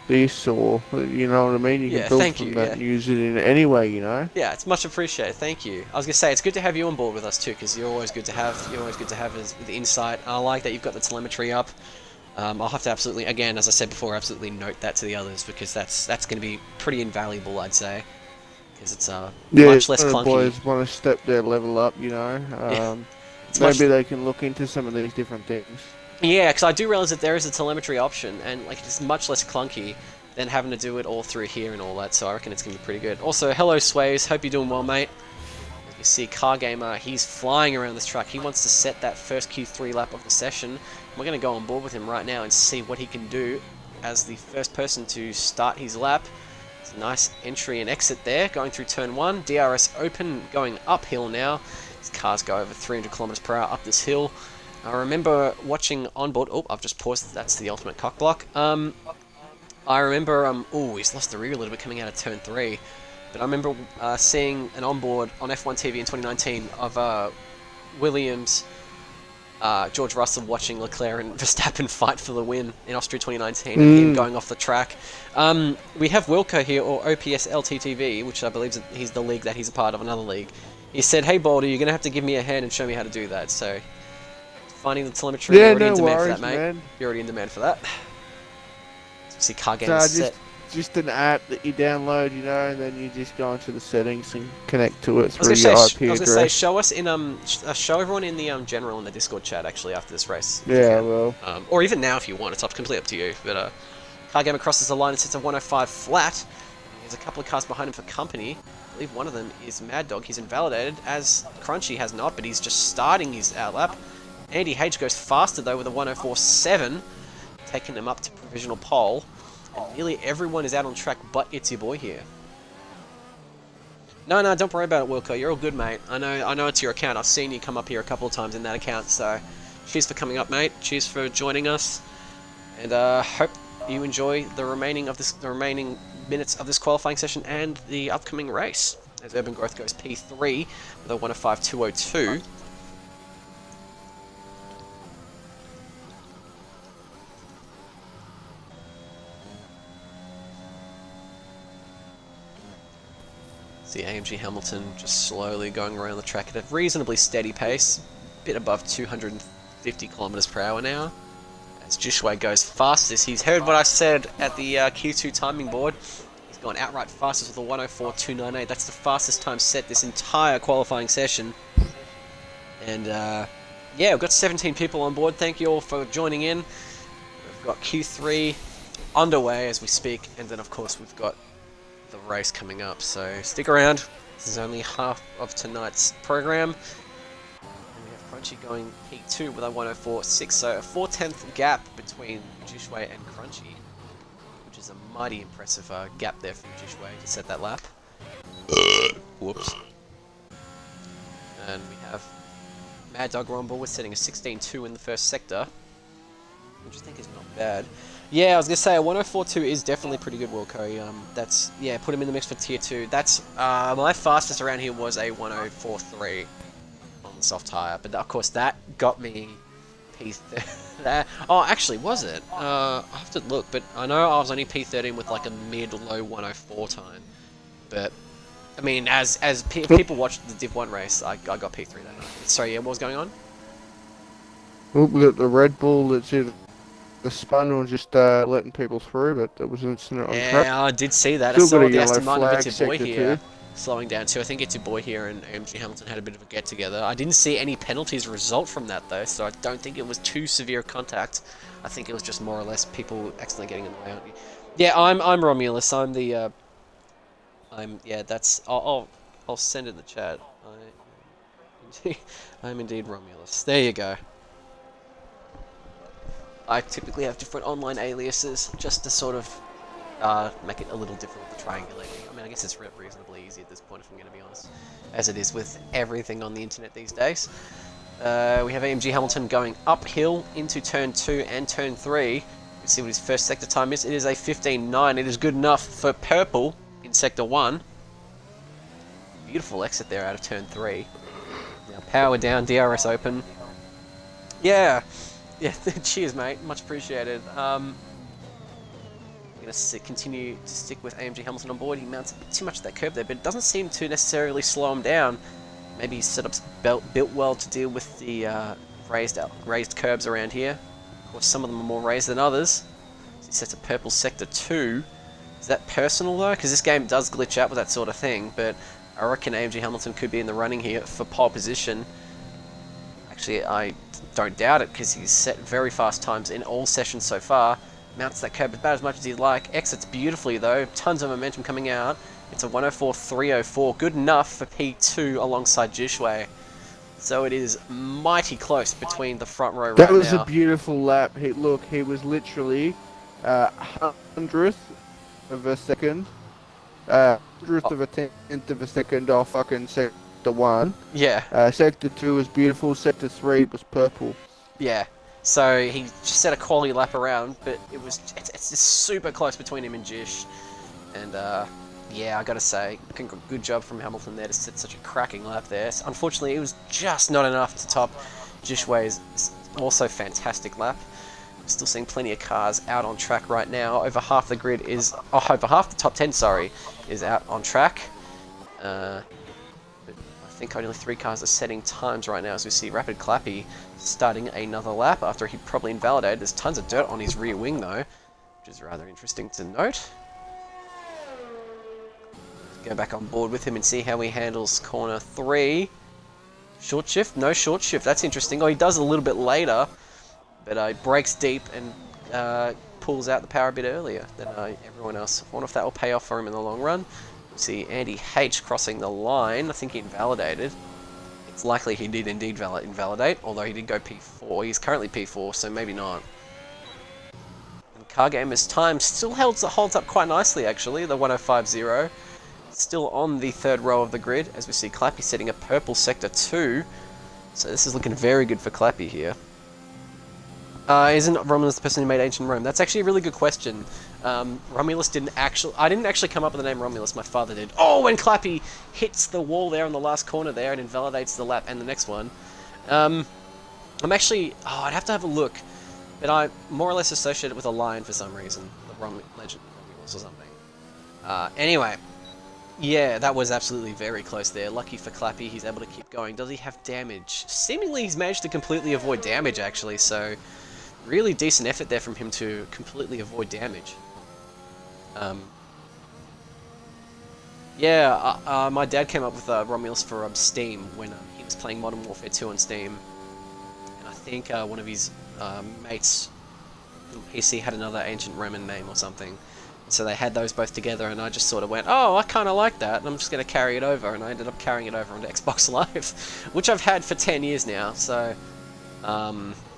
S2: this or, you know what I mean? You can build from that and use it in any way, you know?
S1: Yeah, it's much appreciated. Thank you. I was gonna say it's good to have you on board with us too, because you're always good to have. You're always good to have as the insight. I like that you've got the telemetry up. I'll have to absolutely, again, as I said before, absolutely note that to the others, because that's going to be pretty invaluable, I'd say, because it's much less clunky.
S2: Boys want to step their level up, you know. Maybe they can look into some of these different things.
S1: Yeah, because I do realize that there is a telemetry option, and like it's much less clunky than having to do it all through here and all that. So I reckon it's gonna be pretty good. Also, hello Sways, hope you're doing well, mate. You see, Car Gamer, he's flying around this track. He wants to set that first Q3 lap of the session. We're gonna go on board with him right now and see what he can do as the first person to start his lap. It's a nice entry and exit there, going through turn 1. DRS open, going uphill now. His cars go over 300 kilometers per hour up this hill. I remember watching onboard. Oh, I've just paused. That's the ultimate cock block. I remember. Oh, he's lost the rear a little bit coming out of turn 3. But I remember seeing an onboard on F1 TV in 2019 of Williams, George Russell watching Leclerc and Verstappen fight for the win in Austria 2019, and him going off the track. We have Wilco here, or OPS LTTV, which I believe he's the league that he's a part of, another league. He said, "Hey Baldy, you're gonna have to give me a hand and show me how to do that." So, finding the telemetry, you're already in demand for that, mate. Man. You're already in demand for that. See, Car Gamer set.
S2: Just an app that you download, you know, and then you just go into the settings and connect to it through your IP address. I was gonna say, show us in
S1: show everyone in the general in the Discord chat actually after this race.
S2: Yeah, well.
S1: Or even now if you want, it's completely up to you. But Car Gamer crosses the line and sits at 105 flat. There's a couple of cars behind him for company. I believe one of them is Mad Dog. He's invalidated, as Crunchy has not, but he's just starting his outlap. Andy H goes faster though with a 104.7, taking him up to provisional pole. And nearly everyone is out on track, but it's your boy here. No, don't worry about it, Wilco. You're all good, mate. I know it's your account. I've seen you come up here a couple of times in that account. So, cheers for coming up, mate. Cheers for joining us, and hope you enjoy the remaining minutes of this qualifying session and the upcoming race. As Urban Growth goes P3 with a 105.202. See AMG Hamilton just slowly going around the track at a reasonably steady pace, a bit above 250 kilometers per hour now. As Jishway goes fastest, he's heard what I said at the Q2 timing board. He's gone outright fastest with a 104.298. That's the fastest time set this entire qualifying session. And yeah, we've got 17 people on board. Thank you all for joining in. We've got Q3 underway as we speak, and then of course we've got the race coming up. So stick around. This is only half of tonight's program. And we have Crunchy going P2 with a 104.6, so a 4/10 gap between Jishway and Crunchy, which is a mighty impressive gap there from Jishway to set that lap. Whoops. And we have Mad Dog Rumble. We're setting a 16.2 in the first sector, which I think is not bad. Yeah, I was gonna say a 104.2 is definitely pretty good, Wilco. That's yeah, put him in the mix for tier 2. That's my fastest around here was a 104.3 on the soft tire, but of course that got me P30. Oh, actually, was it? I have to look, but I know I was only P13 with like a mid-low 104 time. But I mean, as people watched the Div 1 race, I got P3 that night. Sorry, yeah, what was going on?
S2: Look, we got the Red Bull that's either the spun or just letting people through, but it was an incident on track.
S1: Yeah, I did see that.
S2: Still
S1: I saw
S2: got a
S1: the
S2: yellow
S1: Aston Martin
S2: flag,
S1: Vittu Boy
S2: sector
S1: here
S2: 2.
S1: slowing down too. I think It's Your Boy here and AMG Hamilton had a bit of a get together. I didn't see any penalties result from that though, so I don't think it was too severe contact. I think it was just more or less people accidentally getting in the way. Yeah, I'm Romulus. I'm the yeah. That's I'll send it in the chat. I'm indeed Romulus. There you go. I typically have different online aliases just to sort of make it a little different with the triangulating. I mean, I guess it's reasonably easy at this point, if I'm going to be honest, as it is with everything on the internet these days. We have AMG Hamilton going uphill into turn 2 and turn 3. Let's see what his first sector time is. It is a 15.9. It is good enough for purple in sector 1. Beautiful exit there out of turn 3. Now power down, DRS open. Yeah. Yeah, cheers, mate. Much appreciated. I'm going to continue to stick with AMG Hamilton on board. He mounts a bit too much of that curb there, but it doesn't seem to necessarily slow him down. Maybe his setup's built well to deal with the raised curbs around here. Of course, some of them are more raised than others. So he sets a purple sector 2. Is that personal, though? Because this game does glitch out with that sort of thing, but I reckon AMG Hamilton could be in the running here for pole position. Actually, I don't doubt it, because he's set very fast times in all sessions so far. Mounts that curb about as much as he'd like. Exits beautifully, though. Tons of momentum coming out. It's a 104.304. Good enough for P2 alongside Jishway. So it is mighty close between the front row right now.
S2: That was a beautiful lap. Look, he was literally 100th of a second. 100th of a 10th of a second off fucking sector 1.
S1: Yeah.
S2: Sector 2 was beautiful. Sector 3 was purple.
S1: Yeah. So he just set a quality lap around, but it's just super close between him and Jish. And yeah, I gotta say, good job from Hamilton there to set such a cracking lap there. Unfortunately, it was just not enough to top Jishway's also fantastic lap. We're still seeing plenty of cars out on track right now. Over half the grid is, over half the top 10, sorry, is out on track. But I think only 3 cars are setting times right now as we see Rapid Clappy starting another lap after he probably invalidated. There's tons of dirt on his rear wing though, which is rather interesting to note. Go back on board with him and see how he handles corner 3. Short shift? No short shift. That's interesting. Oh, he does a little bit later, but he brakes deep and pulls out the power a bit earlier than everyone else. I wonder if that will pay off for him in the long run. We see Andy H crossing the line. I think he invalidated. It's likely he did indeed invalidate, although he did go P4. He's currently P4, so maybe not. And Car Gamer's time still holds up quite nicely, actually. The 105.0. Still on the 3rd row of the grid, as we see Clappy setting a purple sector 2. So this is looking very good for Clappy here. Isn't Romulus the person who made ancient Rome? That's actually a really good question. Romulus I didn't actually come up with the name Romulus, my father did. Oh, when Clappy hits the wall there on the last corner there and invalidates the lap and the next one. I'm actually, I'd have to have a look, but I more or less associate it with a lion for some reason. The legend of Romulus or something. Anyway. Yeah, that was absolutely very close there. Lucky for Clappy, he's able to keep going. Does he have damage? Seemingly he's managed to completely avoid damage, actually, so really decent effort there from him to completely avoid damage. Yeah, my dad came up with Romulus for Steam when he was was playing Modern Warfare 2 on Steam, and I think one of his mates PC had another ancient Roman name or something. So they had those both together, and I just sort of went, oh, I kind of like that, and I'm just going to carry it over, and I ended up carrying it over onto Xbox Live, which I've had for 10 years now, so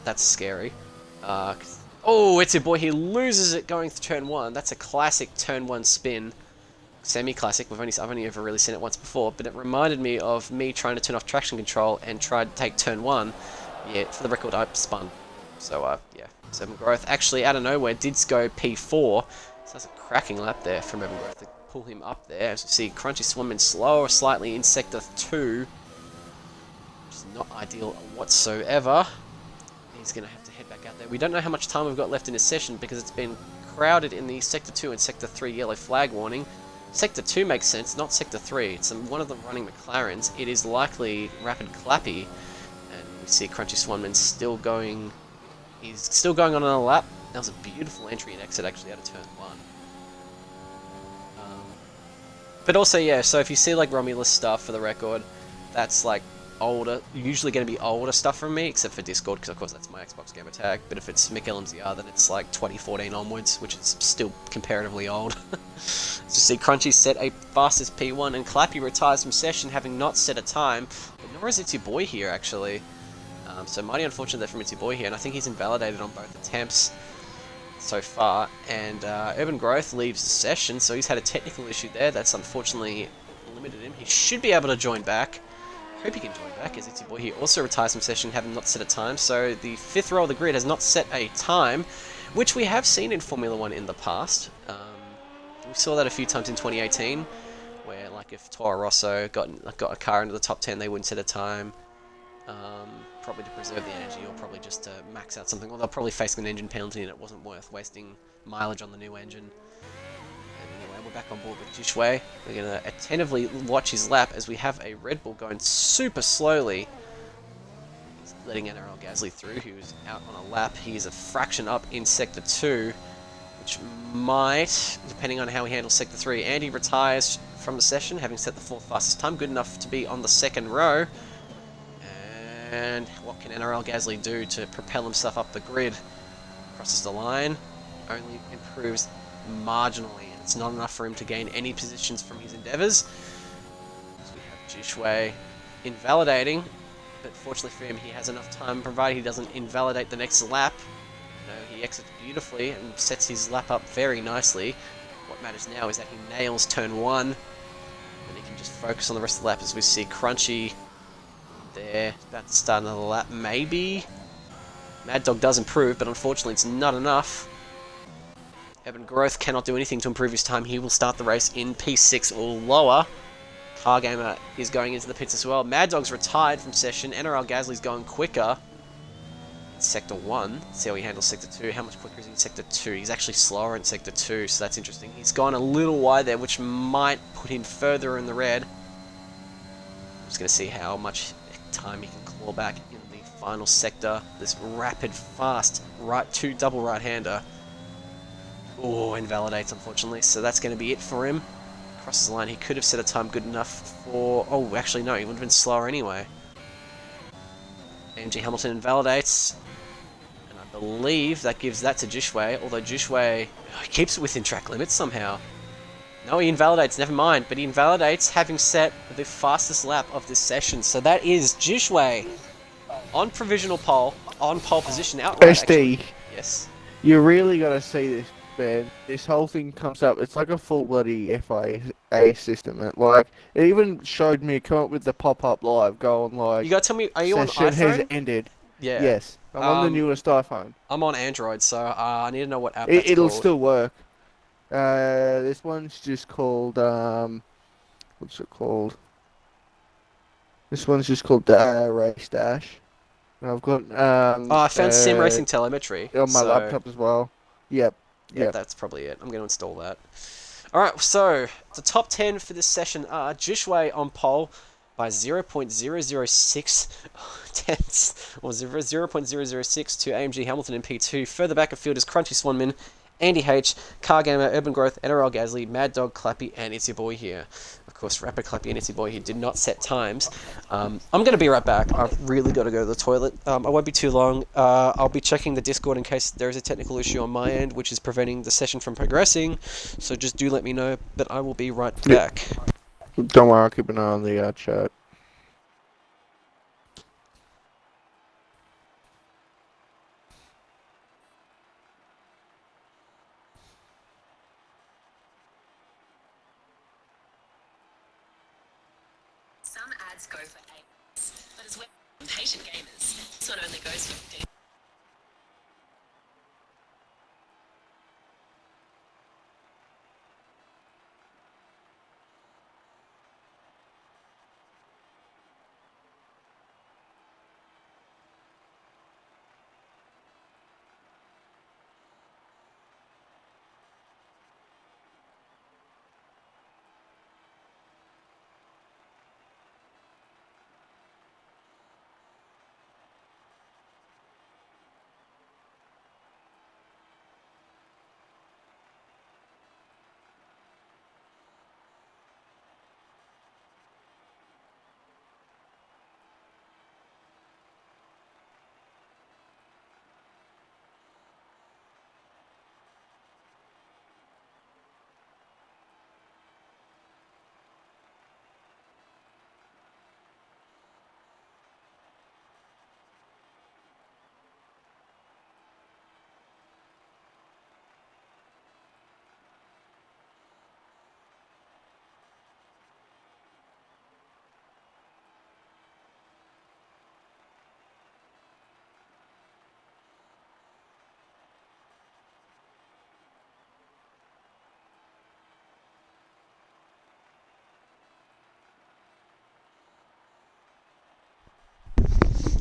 S1: that's scary. Oh, it's a boy, he loses it going through turn 1. That's a classic turn 1 spin. Semi-classic, I've only ever really seen it once before, but it reminded me of me trying to turn off traction control and tried to take turn 1. Yeah, for the record, I spun. So, yeah, 7 Growth actually, out of nowhere, did go P4, so that's a cracking lap there from Evan Growth to pull him up there. As you see, Crunchy Swanman slower slightly in Sector 2, which is not ideal whatsoever. He's going to have to head back out there. We don't know how much time we've got left in this session because it's been crowded in the Sector 2 and Sector 3 yellow flag warning. Sector 2 makes sense, not Sector 3. It's one of them running McLarens. It is likely Rapid Clappy, and we see Crunchy Swanman still going. He's still going on another lap. That was a beautiful entry and exit actually out of turn 1. But also, yeah, so if you see like Romulus stuff for the record, that's like older, usually going to be older stuff from me, except for Discord, because of course that's my Xbox gamer tag. But if it's Mick LMZR, then it's like 2014 onwards, which is still comparatively old. So you see Crunchy set a fastest P1, and Clappy retires from session having not set a time, but nor is It's Your Boy here actually. So mighty unfortunate that from It's Your Boy here, and I think he's invalidated on both attempts so far, and Urban Growth leaves the session, so he's had a technical issue there that's unfortunately limited him. He should be able to join back. Hope he can join back, as It's Your Boy here also retires from session having not set a time, so the 5th row of the grid has not set a time, which we have seen in Formula 1 in the past. We saw that a few times in 2018, where like if Toro Rosso got a car into the top 10, they wouldn't set a time. Probably to preserve the energy, or probably just to max out something, or they'll probably face an engine penalty and it wasn't worth wasting mileage on the new engine. And anyway, we're back on board with Jishway. We're going to attentively watch his lap as we have a Red Bull going super slowly. He's letting NRL Gasly through, who's out on a lap. He is a fraction up in Sector 2, which might, depending on how he handles Sector 3, and he retires from the session, having set the 4th fastest time, good enough to be on the 2nd row. And what can NRL Gasly do to propel himself up the grid? Crosses the line, only improves marginally, and it's not enough for him to gain any positions from his endeavours. So we have Jishway invalidating, but fortunately for him, he has enough time, provided he doesn't invalidate the next lap. No, he exits beautifully and sets his lap up very nicely. What matters now is that he nails turn 1, and he can just focus on the rest of the lap as we see Crunchy there, about to start another lap, maybe? Mad Dog does improve, but unfortunately it's not enough. Evan Growth cannot do anything to improve his time. He will start the race in P6 or lower. Cargamer is going into the pits as well. Mad Dog's retired from session. NRL Gasly's going quicker in Sector 1. See how he handles Sector 2. How much quicker is he in Sector 2? He's actually slower in Sector 2, so that's interesting. He's gone a little wide there, which might put him further in the red. I'm just going to see how much time he can claw back in the final sector. This rapid, fast, double right-hander. Oh, invalidates, unfortunately. So that's going to be it for him. Crosses the line. He could have set a time good enough for... Oh, actually, no. He would have been slower anyway. AMG Hamilton invalidates. And I believe that gives that to Jishway. Although Jishway keeps it within track limits somehow. No, he invalidates, never mind. But he invalidates having set the fastest lap of this session. So that is Jishway on provisional pole, on pole position, outright,
S2: SD,
S1: yes.
S2: you really got to see this, man. This whole thing comes up. It's like a full bloody FIA system. It even showed me come up with the pop-up live, going like...
S1: You got to tell me, are you on
S2: session
S1: iPhone?
S2: has ended.
S1: Yeah.
S2: Yes. I'm on the newest iPhone.
S1: I'm on Android, so I need to know what app
S2: It'll
S1: called.
S2: still work. This one's just called, what's it called? This one's just called Race Dash. And I've got,
S1: I found Sim Racing Telemetry.
S2: on my laptop as well. Yep.
S1: Yeah, that's probably it. I'm going to install that. Alright, so the top 10 for this session are Jishway on pole by 0.006 tenths, or 0.006 to AMG Hamilton in P2. Further back of field is Crunchy Swanman Andy H, Car Gamer, Urban Growth, NRL Gasly, Mad Dog, Clappy, and It's Your Boy here. Of course, Rapper Clappy and It's Your Boy here did not set times. I'm going to be right back. I've really got to go to the toilet. I won't be too long. I'll be checking the Discord in case there is a technical issue on my end, which is preventing the session from progressing. So just do let me know, but I will be right back.
S2: Don't worry, I'll keep an eye on the chat.
S3: Some ads go for 8, but as well as patient gamers, this one only goes for 15.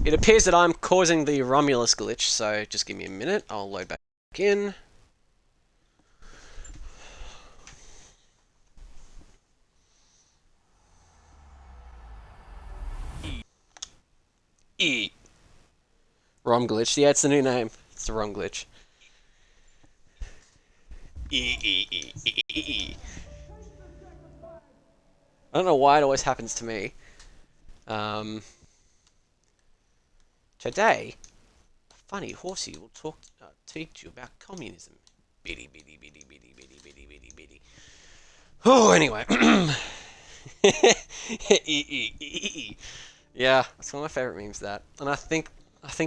S1: It appears that I'm causing the Romulus glitch, so just give me a minute. I'll load back in. Rom glitch. Yeah, it's the new name. It's the Rom glitch. I don't know why it always happens to me. Today, a funny horsey will teach you about communism. Bitty, bitty, bitty, bitty, bitty, bitty, bitty, bitty. Oh, anyway. Yeah, that's one of my favorite memes. That, and I think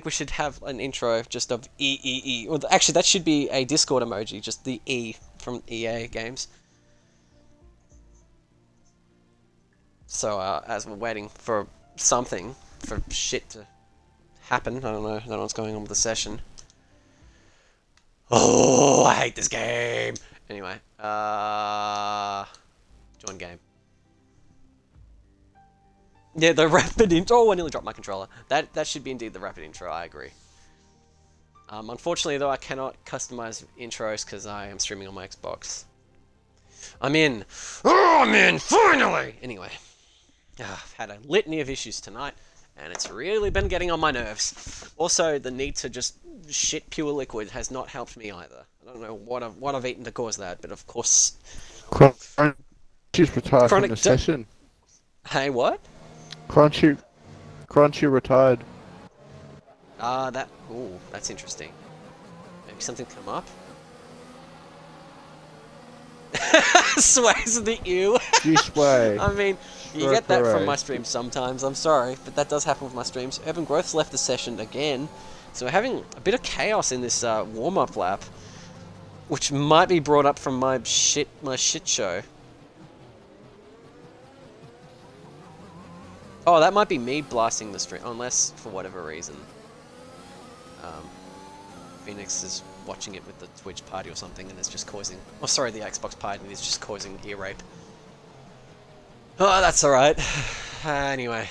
S1: we should have an intro just of E. Well, actually, that should be a Discord emoji, just the E from EA games. So as we're waiting for something, for shit to happen, I don't know what's going on with the session. Oh, I hate this game. Anyway, join game. Yeah, the rapid intro. Oh, I nearly dropped my controller. That should be indeed the rapid intro. I agree. Unfortunately, though, I cannot customize intros because I am streaming on my Xbox. I'm in. Oh, I'm in finally. Anyway, I've had a litany of issues tonight, and it's really been getting on my nerves. Also, the need to just shit pure liquid has not helped me either. I don't know what I've eaten to cause that, but of course,
S2: Crunchy's retired from
S1: chronic.
S2: the session.
S1: Hey, what?
S2: Crunchy retired.
S1: Ooh, that's interesting. Maybe something come up. Sways of the ew.
S2: G-Sway.
S1: I mean, you get that from my streams sometimes. I'm sorry, but that does happen with my streams. Urban Growth's left the session again, so we're having a bit of chaos in this warm-up lap, which might be brought up from my shit show. Oh, that might be me blasting the stream, unless for whatever reason, Phoenix is watching it with the Twitch party or something, and it's just causing. Oh, sorry, the Xbox party is just causing ear rape. Oh, that's all right. Anyway.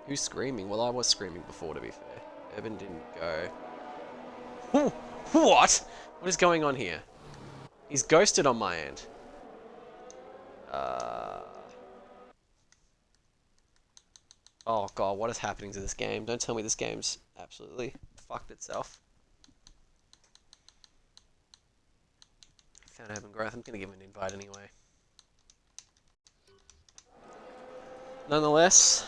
S1: Who's screaming? Well, I was screaming before, to be fair. Urban didn't go. What? What is going on here? He's ghosted on my end. Oh god, what is happening to this game? Don't tell me this game's absolutely fucked itself. Found Urban Growth. I'm gonna give him an invite anyway. Nonetheless,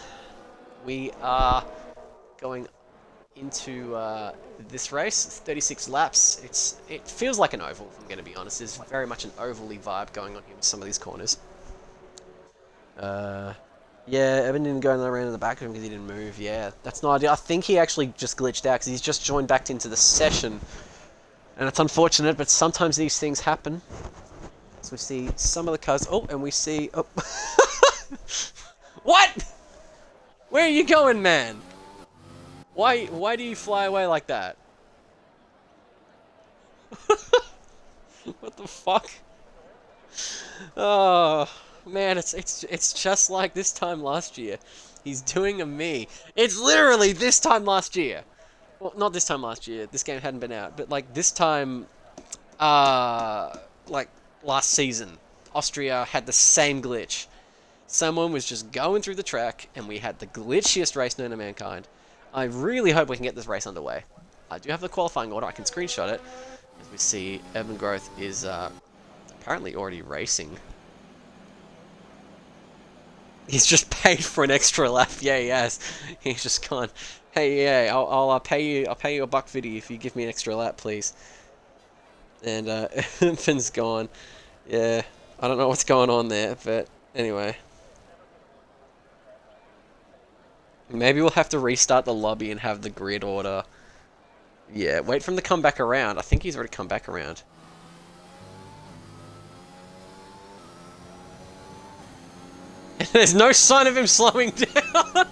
S1: we are going into this race. It's 36 laps. It feels like an oval, if I'm going to be honest. There's very much an ovally vibe going on here with some of these corners. Yeah, Evan didn't go around in the back of him because he didn't move. Yeah, that's no idea. I think he actually just glitched out because he's just joined back into the session. And it's unfortunate, but sometimes these things happen. So we see some of the cars. Oh, and we see... Oh. What? Where are you going, man? Why do you fly away like that? What the fuck? Oh man, it's just like this time last year. He's doing a me. It's literally this time last year. Well, not this time last year. This game hadn't been out, but like this time, like last season, Austria had the same glitch. Someone was just going through the track, and we had the glitchiest race known to mankind. I really hope we can get this race underway. I do have the qualifying order. I can screenshot it. As we see, Urban Growth is apparently already racing. He's just paid for an extra lap. Yeah, he has. He's just gone. Hey, yeah, I'll pay you. I'll pay you $1.50 if you give me an extra lap, please. And Finn's gone. Yeah, I don't know what's going on there, but anyway. Maybe we'll have to restart the lobby and have the grid order. Yeah, wait for him to come back around. I think he's already come back around. There's no sign of him slowing down.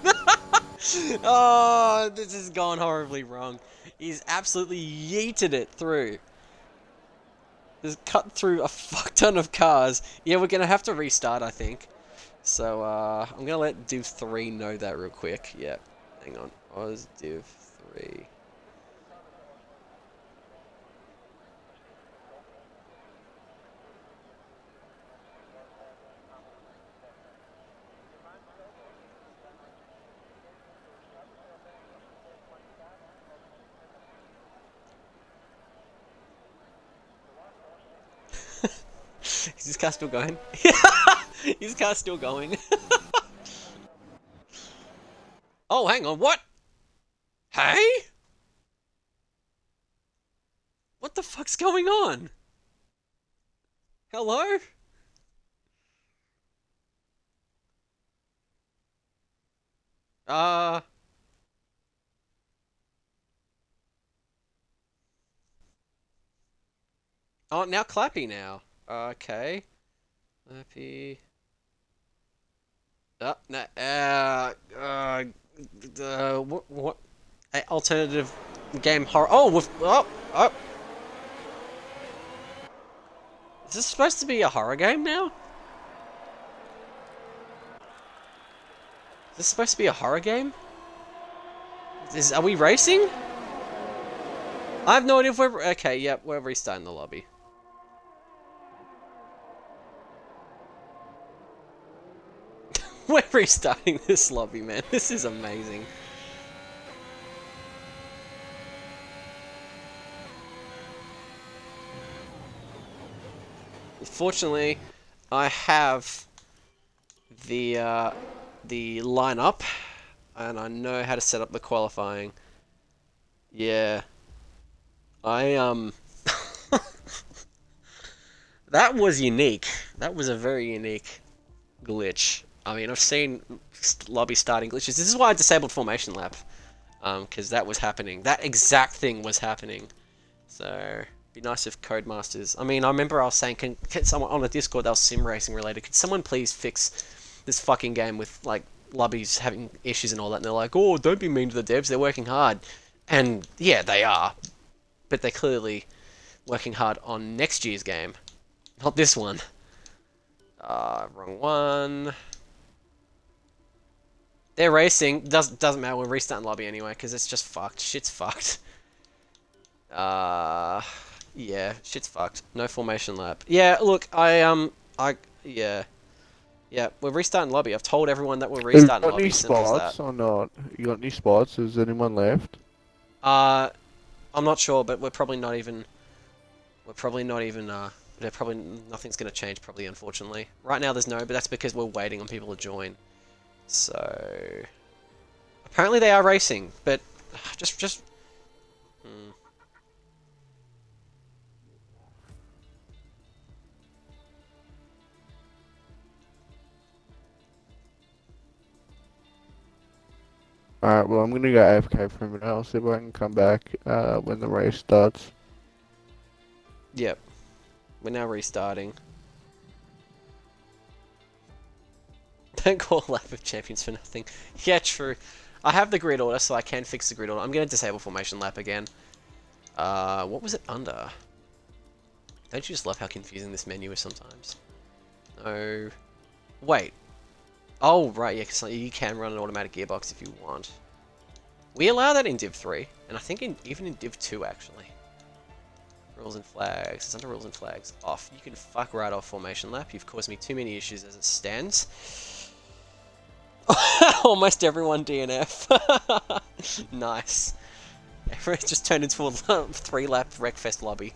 S1: Oh, this has gone horribly wrong. He's absolutely yeeted it through. Just cut through a fuck ton of cars. Yeah, we're gonna have to restart, I think. So, I'm gonna let Div 3 know that real quick. Yeah, hang on. Oz Div 3. Is this car still going? Is this car still going? Oh, hang on, what? Hey? What the fuck's going on? Hello? Uh... Oh, now Clappy now. Okay. Clappy. No, what? Alternative game horror. Oh, oh. Is this supposed to be a horror game now? Is this supposed to be a horror game? Are we racing? I have no idea if we're... Okay, yep, we're restarting the lobby. We're restarting this lobby, man. This is amazing. Fortunately, I have the lineup, and I know how to set up the qualifying. Yeah. That was unique. That was a very unique glitch. I mean, I've seen lobby starting glitches. This is why I disabled formation lap, because that was happening. That exact thing was happening. So, be nice if Codemasters... I mean, I remember I was saying, can someone on the Discord that was sim racing related, could someone please fix this fucking game with, like, lobbies having issues and all that? And they're like, oh, don't be mean to the devs, they're working hard. And, yeah, they are. But they're clearly working hard on next year's game. Not this one. Wrong one. They're racing. Doesn't matter. We're restarting lobby anyway because it's just fucked. Shit's fucked. Yeah, shit's fucked. No formation lap. Yeah, look, yeah, Yeah, we're restarting lobby. I've told everyone that we're
S2: Have you
S1: restarting
S2: got any
S1: lobby. Simple as that.
S2: spots or not? You got any spots? Is anyone left?
S1: Uh, I'm not sure, but we're probably not even. We're probably not even. They're probably nothing's gonna change. Probably, unfortunately, right now there's no. But that's because we're waiting on people to join. So apparently they are racing, but just. Hmm.
S2: Alright, well I'm gonna go AFK for a minute. I'll see if I can come back when the race starts.
S1: Yep, we're now restarting. Don't call lap of champions for nothing. Yeah, true. I have the grid order, so I can fix the grid order. I'm gonna disable formation lap again. What was it under? Don't you just love how confusing this menu is sometimes? No. Wait. Oh, right, yeah, because you can run an automatic gearbox if you want. We allow that in Div 3, and I think even in Div 2, actually. Rules and flags. It's under rules and flags. Off. You can fuck right off formation lap. You've caused me too many issues as it stands. Almost everyone DNF. Nice. Everyone just turned into a 3-lap Wreckfest lobby.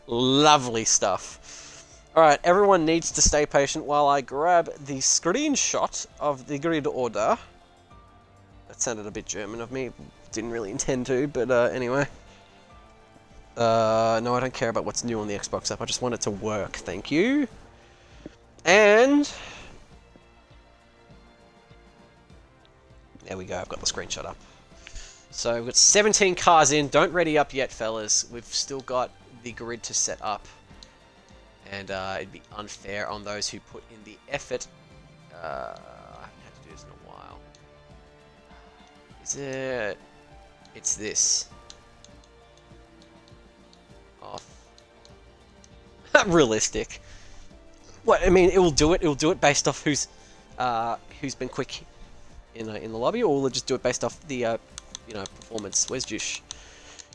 S1: Lovely stuff. Alright, everyone needs to stay patient while I grab the screenshot of the grid order. That sounded a bit German of me. Didn't really intend to, but anyway. No, I don't care about what's new on the Xbox app. I just want it to work. Thank you. And there we go. I've got the screenshot up. So we've got 17 cars in. Don't ready up yet, fellas. We've still got the grid to set up. And it'd be unfair on those who put in the effort. I haven't had to do this in a while. Is it? It's this. Off. Realistic. What I mean, it will do it. It will do it based off who's been quick in the lobby, or will it just do it based off the performance? Where's Jish?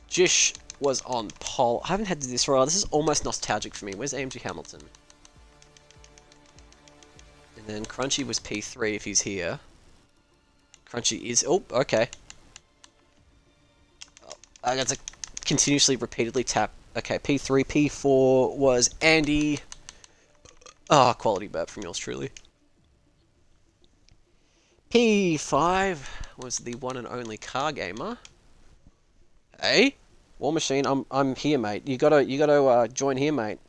S1: Jish was on pole. I haven't had to do this for a while. This is almost nostalgic for me. Where's AMG Hamilton? And then Crunchy was P3 if he's here. Crunchy is... Oh, okay. I got to continuously, repeatedly tap. Okay, P3, P4 was Andy. Ah, quality burp from yours truly. P5 was the one and only Car Gamer. Hey? War Machine, I'm here, mate. You gotta join here, mate.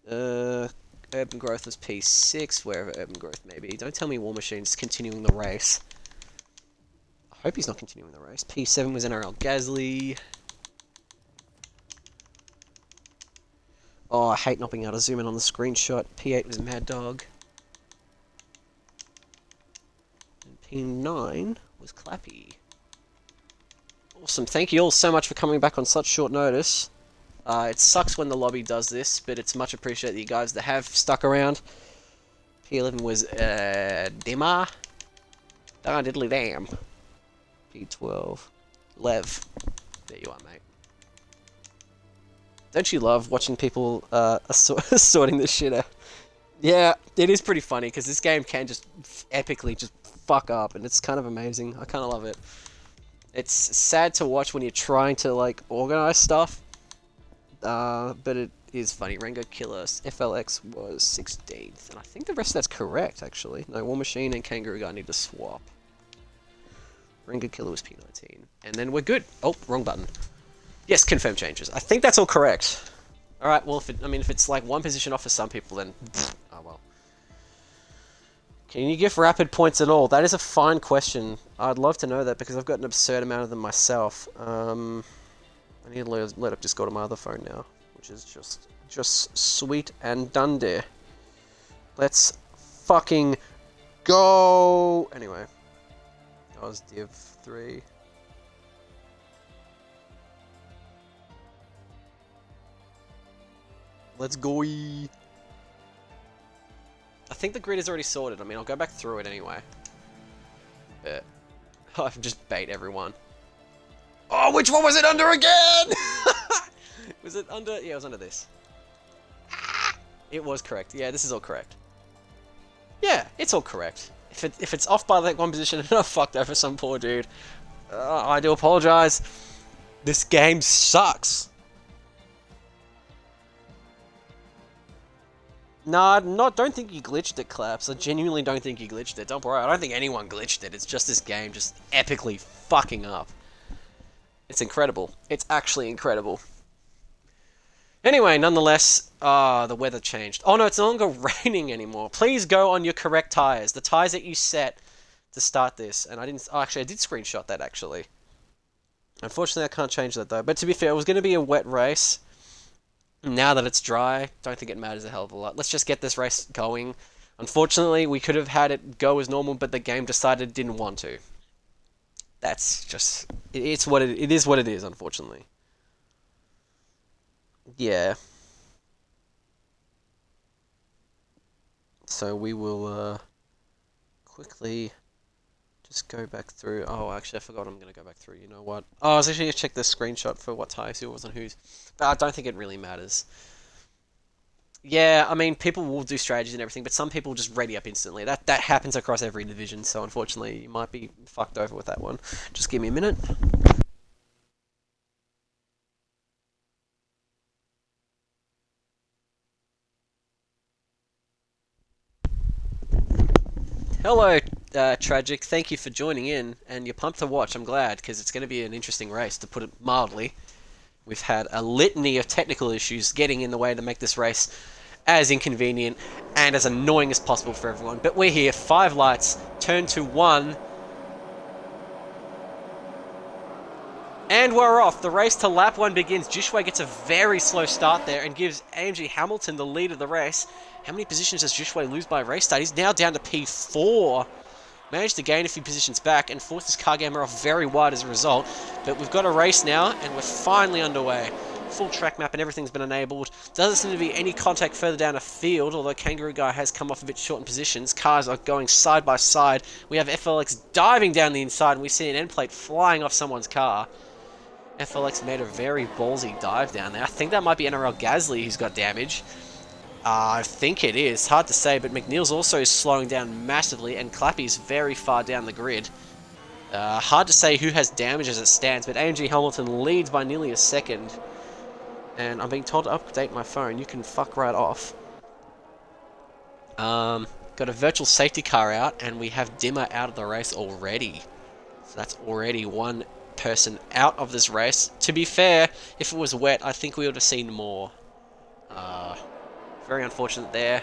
S1: Urban Growth was P6, wherever Urban Growth may be. Don't tell me War Machine's continuing the race. I hope he's not continuing the race. P7 was NRL Gasly. Oh, I hate not being able to zoom in on the screenshot. P8 was Mad Dog. And P9 was Clappy. Awesome. Thank you all so much for coming back on such short notice. It sucks when the lobby does this, but it's much appreciated you guys that have stuck around. P11 was Dimmer. Darn diddly damn. P12. Lev. There you are, mate. Don't you love watching people sorting this shit out? Yeah, it is pretty funny, because this game can just epically just fuck up, and it's kind of amazing. I kind of love it. It's sad to watch when you're trying to, like, organize stuff. But it is funny. Rango Killer FLX was 16th. And I think the rest of that's correct, actually. No, War Machine and Kangaroo Guy need to swap. Rango Killer was P19. And then we're good. Oh, wrong button. Yes, confirm changes. I think that's all correct. Alright, well, if it's like one position off for some people, then... oh, well. Can you give rapid points at all? That is a fine question. I'd love to know that because I've got an absurd amount of them myself. I need to let up Discord on my other phone now, which is just sweet and done there. Let's fucking go! Anyway. That was Div 3. Let's go! I think the grid is already sorted. I mean, I'll go back through it anyway. But I've just bait everyone. Oh, which one was it under again? Was it under? Yeah, it was under this. It was correct. Yeah, this is all correct. Yeah, it's all correct. If it's off by like one position and I fucked over some poor dude, I do apologize. This game sucks. Nah, don't think you glitched it, Claps. I genuinely don't think you glitched it. Don't worry, I don't think anyone glitched it. It's just this game just epically fucking up. It's incredible. It's actually incredible. Anyway, nonetheless, the weather changed. Oh no, it's no longer raining anymore. Please go on your correct tyres. The tyres that you set to start this. And I didn't... Oh, actually, I did screenshot that, actually. Unfortunately, I can't change that, though. But to be fair, it was going to be a wet race. Now that it's dry, don't think it matters a hell of a lot. Let's just get this race going. Unfortunately, we could have had it go as normal, but the game decided it didn't want to. That's just... It is what it is, unfortunately. Yeah. So we will quickly just go back through. Oh, actually, I forgot I'm going to go back through. You know what? Oh, I was actually going to check the screenshot for what tyres who was on whose. But I don't think it really matters. Yeah, I mean, people will do strategies and everything, but some people just ready up instantly. That happens across every division, so unfortunately, you might be fucked over with that one. Just give me a minute. Hello, Tragic. Thank you for joining in, and you're pumped to watch. I'm glad, because it's going to be an interesting race, to put it mildly. We've had a litany of technical issues getting in the way to make this race as inconvenient and as annoying as possible for everyone. But we're here, 5 lights, turn to 1. And we're off. The race to lap 1 begins. Jushway gets a very slow start there and gives AMG Hamilton the lead of the race. How many positions does Jushway lose by race start? He's now down to P4. Managed to gain a few positions back and forced his car gamer off very wide as a result. But we've got a race now and we're finally underway. Full track map and everything's been enabled. Doesn't seem to be any contact further down a field, although Kangaroo Guy has come off a bit short in positions. Cars are going side by side. We have FLX diving down the inside and we see an end plate flying off someone's car. FLX made a very ballsy dive down there. I think that might be NRL Gasly who's got damage. I think it is. Hard to say, but McNeil's also slowing down massively, and Clappy's very far down the grid. Hard to say who has damage as it stands, but AMG Hamilton leads by nearly a second. And I'm being told to update my phone. You can fuck right off. Got a virtual safety car out, and we have Dimmer out of the race already. So that's already one person out of this race. To be fair, if it was wet, I think we would have seen more. Very unfortunate there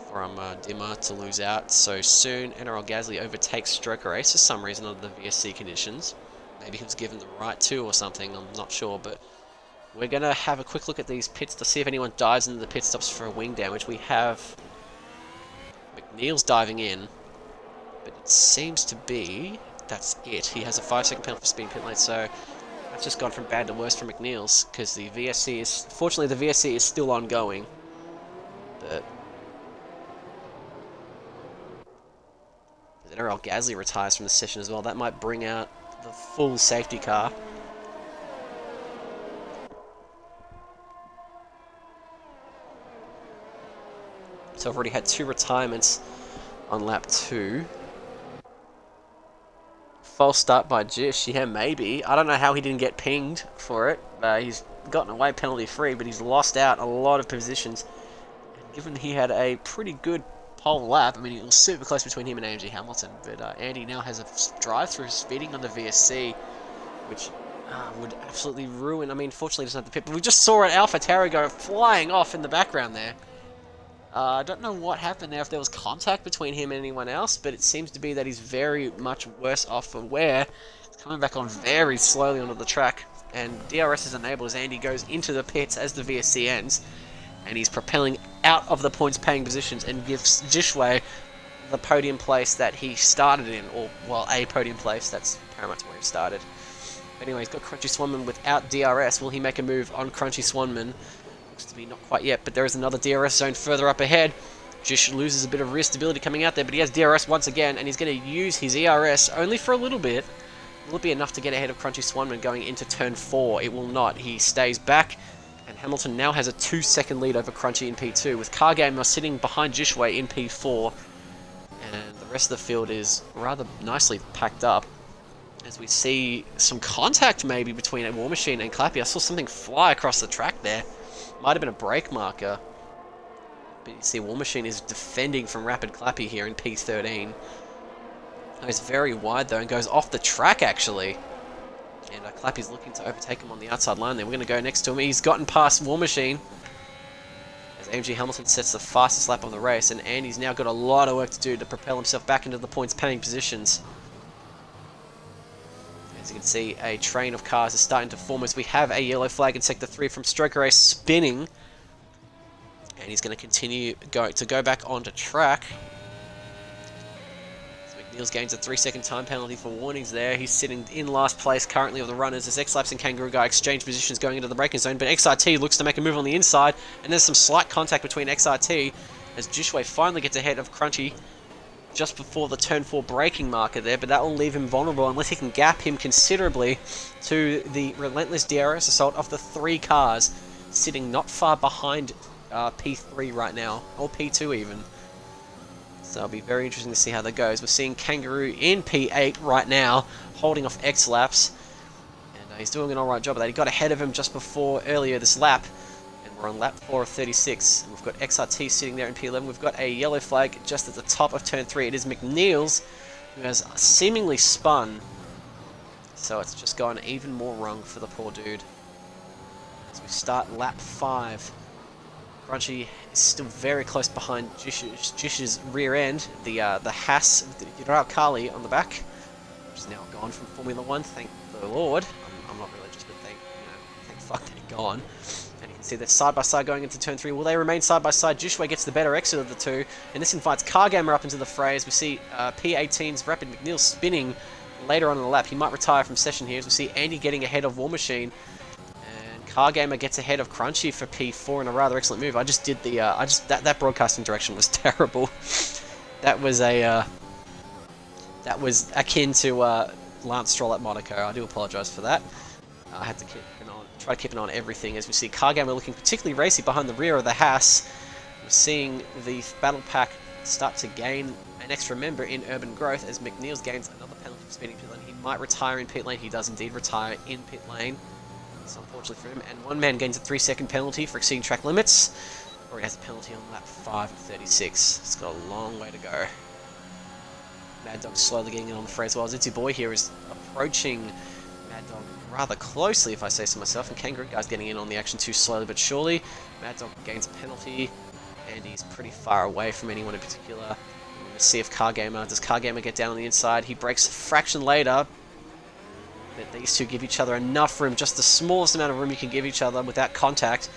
S1: from Dimmer to lose out so soon. NRL Gasly overtakes Stroker Ace for some reason under the VSC conditions. Maybe he was given the right to or something, I'm not sure, but we're going to have a quick look at these pits to see if anyone dives into the pit stops for wing damage. We have McNeil's diving in, but it seems to be that's it. He has a 5-second penalty for speeding pit lane, so that's just gone from bad to worse for McNeil's, because the VSC is... Fortunately, the VSC is still ongoing. But... NRL Gasly retires from the session as well. That might bring out the full safety car. So I've already had 2 retirements on lap 2. False start by Jish, yeah, maybe. I don't know how he didn't get pinged for it. He's gotten away penalty free, but he's lost out a lot of positions. And given he had a pretty good pole lap, I mean, it was super close between him and AMG Hamilton, but Andy now has a drive-through speeding on the VSC, which would absolutely ruin... I mean, fortunately he doesn't have the pit, but we just saw an Alpha Terra go flying off in the background there. I don't know what happened there, if there was contact between him and anyone else, but it seems to be that he's very much worse off for wear. He's coming back on very slowly onto the track, and DRS is enabled as Andy goes into the pits as the VSC ends, and he's propelling out of the points-paying positions and gives Jishway the podium place that he started in, or, well, a podium place. That's paramount to where he started. Anyway, he's got Crunchy Swanman without DRS. Will he make a move on Crunchy Swanman? Looks to be not quite yet, but there is another DRS zone further up ahead. Jish loses a bit of rear stability coming out there, but he has DRS once again, and he's going to use his ERS only for a little bit. Will it be enough to get ahead of Crunchy Swanman going into turn 4? It will not. He stays back and Hamilton now has a 2-second lead over Crunchy in P2, with Cargamer sitting behind Jishway in P4, and the rest of the field is rather nicely packed up. As we see some contact maybe between a War Machine and Clappy. I saw something fly across the track there. Might have been a brake marker. But you see War Machine is defending from Rapid Clappy here in P13. He's very wide though and goes off the track actually. And Clappy's looking to overtake him on the outside line there. We're going to go next to him. He's gotten past War Machine. As AMG Hamilton sets the fastest lap of the race. And Andy's now got a lot of work to do to propel himself back into the points paying positions. As you can see, a train of cars is starting to form as we have a yellow flag in Sector 3 from Stroker Race spinning. And he's going to continue to go back onto track. So McNeil's gains a 3-second time penalty for warnings there. He's sitting in last place currently of the runners as X-Laps and Kangaroo Guy exchange positions going into the braking zone. But XRT looks to make a move on the inside. And there's some slight contact between XRT as Jishway finally gets ahead of Crunchy just before the turn 4 braking marker there, but that will leave him vulnerable unless he can gap him considerably to the relentless DRS assault of the 3 cars sitting not far behind P3 right now, or P2 even. So it'll be very interesting to see how that goes. We're seeing Kangaroo in P8 right now, holding off X-Laps, and he's doing an alright job of that. He got ahead of him just before earlier this lap. We're on lap 4 of 36, and we've got XRT sitting there in P11. We've got a yellow flag just at the top of turn 3. It is McNeil's, who has seemingly spun, so it's just gone even more wrong for the poor dude. As we start lap 5, Crunchy is still very close behind Jish's rear end, the Haas with the Kali on the back, which is now gone from Formula 1, thank the Lord. I'm not religious, but thank fuck that he's gone. And you can see they're side by side going into turn 3. Will they remain side by side? Jishway gets the better exit of the two, and this invites Cargamer up into the fray as we see P18's Rapid McNeil spinning later on in the lap. He might retire from session here as we see Andy getting ahead of War Machine, and Cargamer gets ahead of Crunchy for P4 in a rather excellent move. I just did the that broadcasting direction was terrible. That was akin to Lance Stroll at Monaco. I do apologise for that. I had to try to keep an eye on everything as we see Cargamer looking particularly racy behind the rear of the Haas. We're seeing the battle pack start to gain an extra member in urban growth as McNeil's gains another penalty for speeding pit lane. He might retire in pit lane. He does indeed retire in pit lane. So unfortunately for him. And one man gains a 3-second penalty for exceeding track limits. Or he has a penalty on lap 5 of 36. It's got a long way to go. Mad Dog slowly getting in on the fray as well. Zitzy Boy here is approaching Mad Dog rather closely, if I say so myself, and Kangaroo Guy's getting in on the action too slowly but surely. Mad Dog gains a penalty, and he's pretty far away from anyone in particular. We're going to see if does Cargamer get down on the inside? He breaks a fraction later, but these two give each other enough room, just the smallest amount of room you can give each other without contact.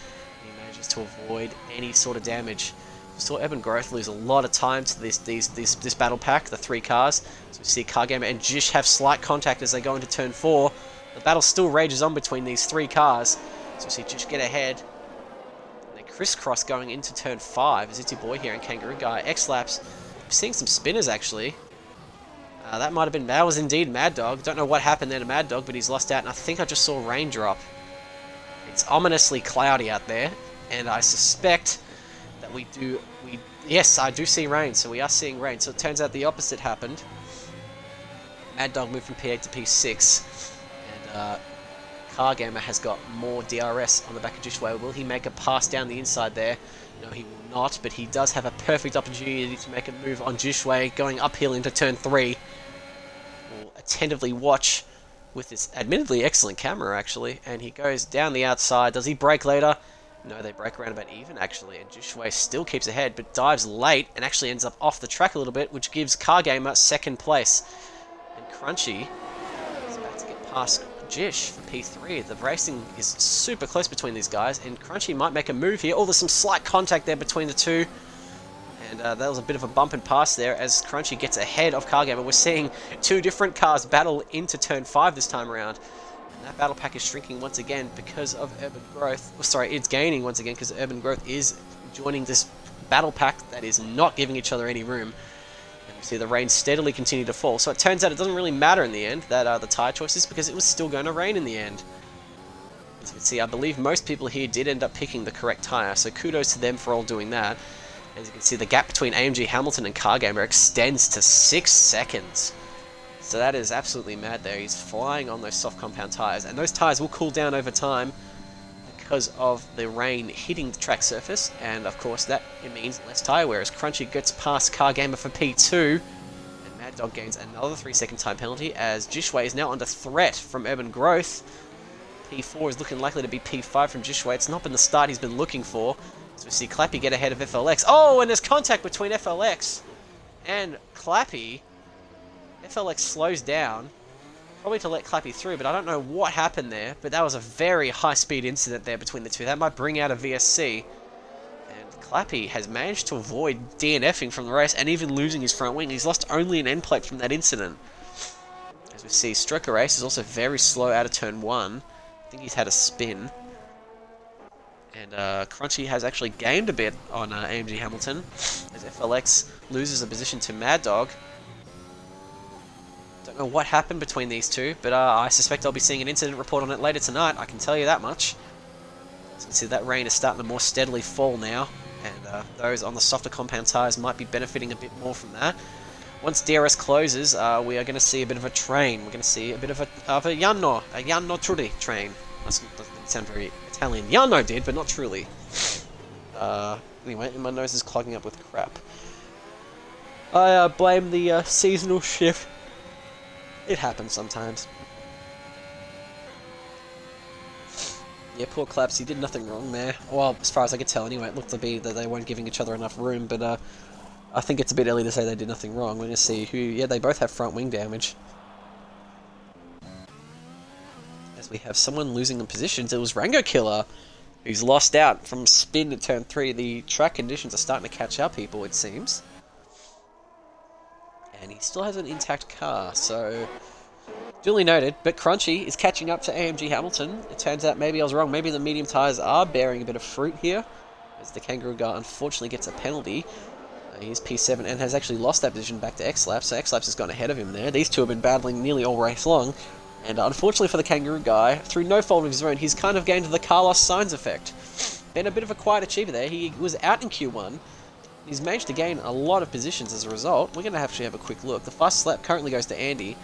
S1: He manages to avoid any sort of damage. We saw Urban Growth lose a lot of time to this battle pack, the 3 cars. So we see Cargamer and Jish have slight contact as they go into turn 4. The battle still rages on between these 3 cars. So we see Jish get ahead. And they crisscross going into turn 5. Zitty Boy here and Kangaroo Guy. X-Laps. We're seeing some spinners actually. That was indeed Mad Dog. Don't know what happened there to Mad Dog, but he's lost out. And I think I just saw rain drop. It's ominously cloudy out there. And I suspect that yes, I do see rain. So we are seeing rain. So it turns out the opposite happened. Mad Dog moved from P8 to P6. Cargamer has got more DRS on the back of Jishway. Will he make a pass down the inside there? No, he will not, but he does have a perfect opportunity to make a move on Jishway going uphill into turn 3. We'll attentively watch with this admittedly excellent camera, actually, and he goes down the outside. Does he brake later? No, they break around about even, actually, and Jishway still keeps ahead, but dives late and actually ends up off the track a little bit, which gives Cargamer 2nd place. And Crunchy is about to get past Jish for P3. The racing is super close between these guys, and Crunchy might make a move here. Oh, there's some slight contact there between the two, and that was a bit of a bump and pass there as Crunchy gets ahead of Cargamer. We're seeing 2 different cars battle into turn 5 this time around, and that battle pack is shrinking once again because of urban growth. Oh, sorry, it's gaining once again because urban growth is joining this battle pack that is not giving each other any room. See the rain steadily continue to fall, so it turns out it doesn't really matter in the end that the tyre choices because it was still going to rain in the end. As you can see, I believe most people here did end up picking the correct tyre, so kudos to them for all doing that. As you can see, the gap between AMG Hamilton and Car Gamer extends to 6 seconds. So that is absolutely mad there. He's flying on those soft compound tyres, and those tyres will cool down over time because of the rain hitting the track surface, and of course that it means less tyre wear as Crunchy gets past Car Gamer for P2, and Mad Dog gains another 3-second time penalty as Jishway is now under threat from Urban Growth. P4 is looking likely to be P5 from Jishway. It's not been the start he's been looking for. So we see Clappy get ahead of FLX. Oh, and there's contact between FLX and Clappy. FLX slows down, probably to let Clappy through, but I don't know what happened there. But that was a very high-speed incident there between the two. That might bring out a VSC. And Clappy has managed to avoid DNFing from the race and even losing his front wing. He's lost only an end plate from that incident. As we see, Stroker Race is also very slow out of turn 1. I think he's had a spin. And Crunchy has actually gained a bit on AMG Hamilton as FLX loses a position to Mad Dog. Don't know what happened between these two, but I suspect I'll be seeing an incident report on it later tonight, I can tell you that much. As you can see, that rain is starting to more steadily fall now, and those on the softer compound tyres might be benefiting a bit more from that. Once DRS closes, we are going to see a bit of a train. We're going to see a bit of a Janno Trulli train. That doesn't sound very Italian. Janno did, but not truly. Anyway, my nose is clogging up with crap. I blame the seasonal shift. It happens sometimes. Yeah, poor Claps, he did nothing wrong there. Well, as far as I could tell anyway, it looked to be that they weren't giving each other enough room, but I think it's a bit early to say they did nothing wrong. We're going to see who... Yeah, they both have front wing damage. As we have someone losing the positions, it was Rango Killer, who's lost out from spin to turn 3. The track conditions are starting to catch up people, it seems. And he still has an intact car, so... Duly noted, but Crunchy is catching up to AMG Hamilton. It turns out maybe I was wrong. Maybe the medium tyres are bearing a bit of fruit here, as the Kangaroo guy unfortunately gets a penalty. He's P7 and has actually lost that position back to X-Laps, so X-Laps has gone ahead of him there. These two have been battling nearly all race long, and unfortunately for the Kangaroo guy, through no fault of his own, he's kind of gained the Carlos Sainz effect. Been a bit of a quiet achiever there. He was out in Q1. He's managed to gain a lot of positions as a result. We're going to actually have a quick look. The fastest lap currently goes to Andy,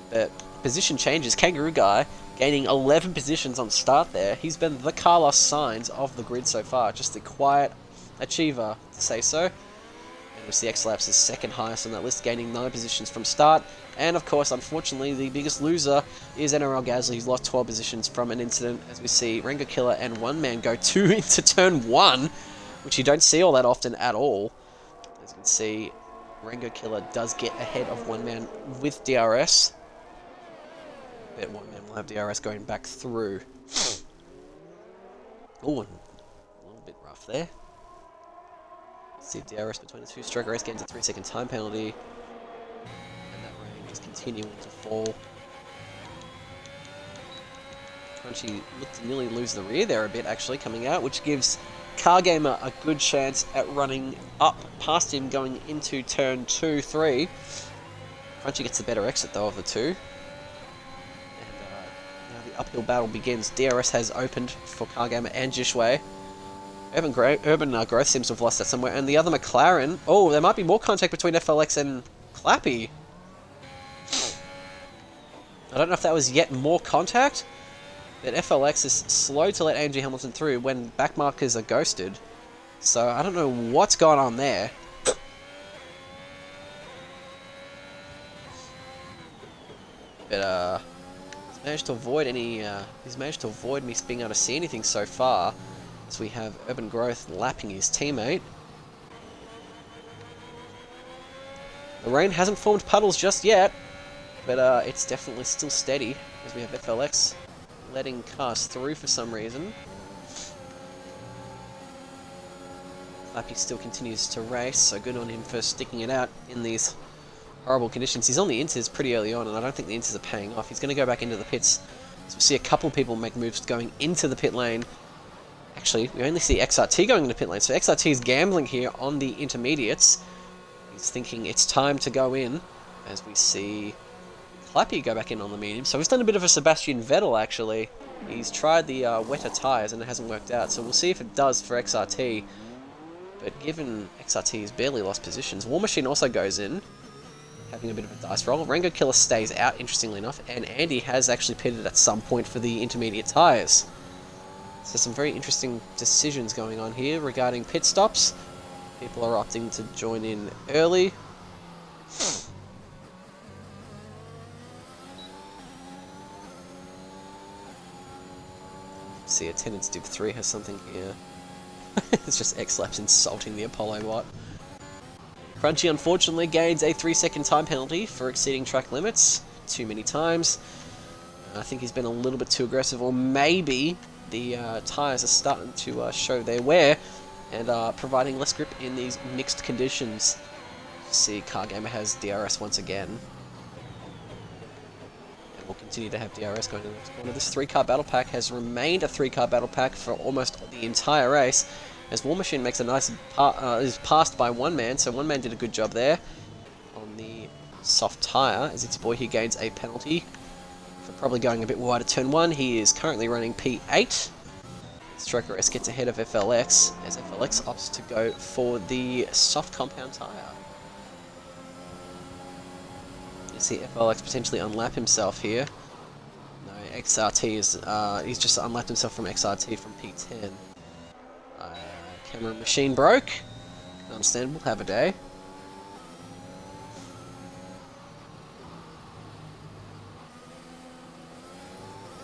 S1: but position changes. Kangaroo guy gaining 11 positions on start there. He's been the Carlos Sainz of the grid so far. Just a quiet achiever, to say so. And we see X-Laps is second highest on that list, gaining 9 positions from start. And of course, unfortunately, the biggest loser is NRL Gasly, who's lost 12 positions from an incident, as we see Rango Killer and One Man go 2 into turn 1, which you don't see all that often at all. As you can see, Rango Killer does get ahead of One Man with DRS. Bet One Man will have DRS going back through. Oh, a little bit rough there. Let's see if DRS between the two. Stroker Race gains a 3-second time penalty. And that rain is continuing to fall. Crunchy looked to nearly lose the rear there a bit, actually, coming out, which gives Car Gamer a good chance at running up past him going into turn 2, 3. Crunchy gets the better exit, though, of the two. The uphill battle begins. DRS has opened for Car Gamer and Jishway. Urban Growth seems to have lost that somewhere. And the other McLaren... Oh, there might be more contact between FLX and Clappy. I don't know if that was yet more contact, but FLX is slow to let AMG Hamilton through when backmarkers are ghosted. So I don't know what's going on there. But, he's managed to avoid any, he's managed to avoid me being able to see anything so far. So we have Urban Growth lapping his teammate. The rain hasn't formed puddles just yet, but it's definitely still steady, as we have FLX letting cars through for some reason. Clappy still continues to race, so good on him for sticking it out in these horrible conditions. He's on the inters pretty early on, and I don't think the inters are paying off. He's going to go back into the pits. So we'll see a couple people make moves going into the pit lane. Actually, we only see XRT going into pit lane, so XRT is gambling here on the intermediates. He's thinking it's time to go in, as we see Clappy go back in on the medium. So he's done a bit of a Sebastian Vettel, actually. He's tried the wetter tyres and it hasn't worked out, so we'll see if it does for XRT. But given XRT has barely lost positions, War Machine also goes in, having a bit of a dice roll. Rango Killer stays out, interestingly enough, and Andy has actually pitted at some point for the intermediate tyres. So some very interesting decisions going on here regarding pit stops. People are opting to join in early. See, attendance div 3 has something here. It's just X-Laps insulting the Apollo bot. Crunchy unfortunately gains a 3-second time penalty for exceeding track limits too many times. I think he's been a little bit too aggressive, or maybe the tyres are starting to show their wear and are providing less grip in these mixed conditions. See, Car Gamer has DRS once again. And we'll continue to have DRS going into the next corner. This 3-car battle pack has remained a 3-car battle pack for almost the entire race, as War Machine makes a nice is passed by one man, so one man did a good job there on the soft tyre, as it's boy he gains a penalty for probably going a bit wide at turn 1. He is currently running P8. Stroker S gets ahead of FLX, as FLX opts to go for the soft compound tyre. You see FLX potentially unlap himself here. No, XRT is, he's just unlapped himself from XRT from P10. Camera machine broke. Understandable, have a day.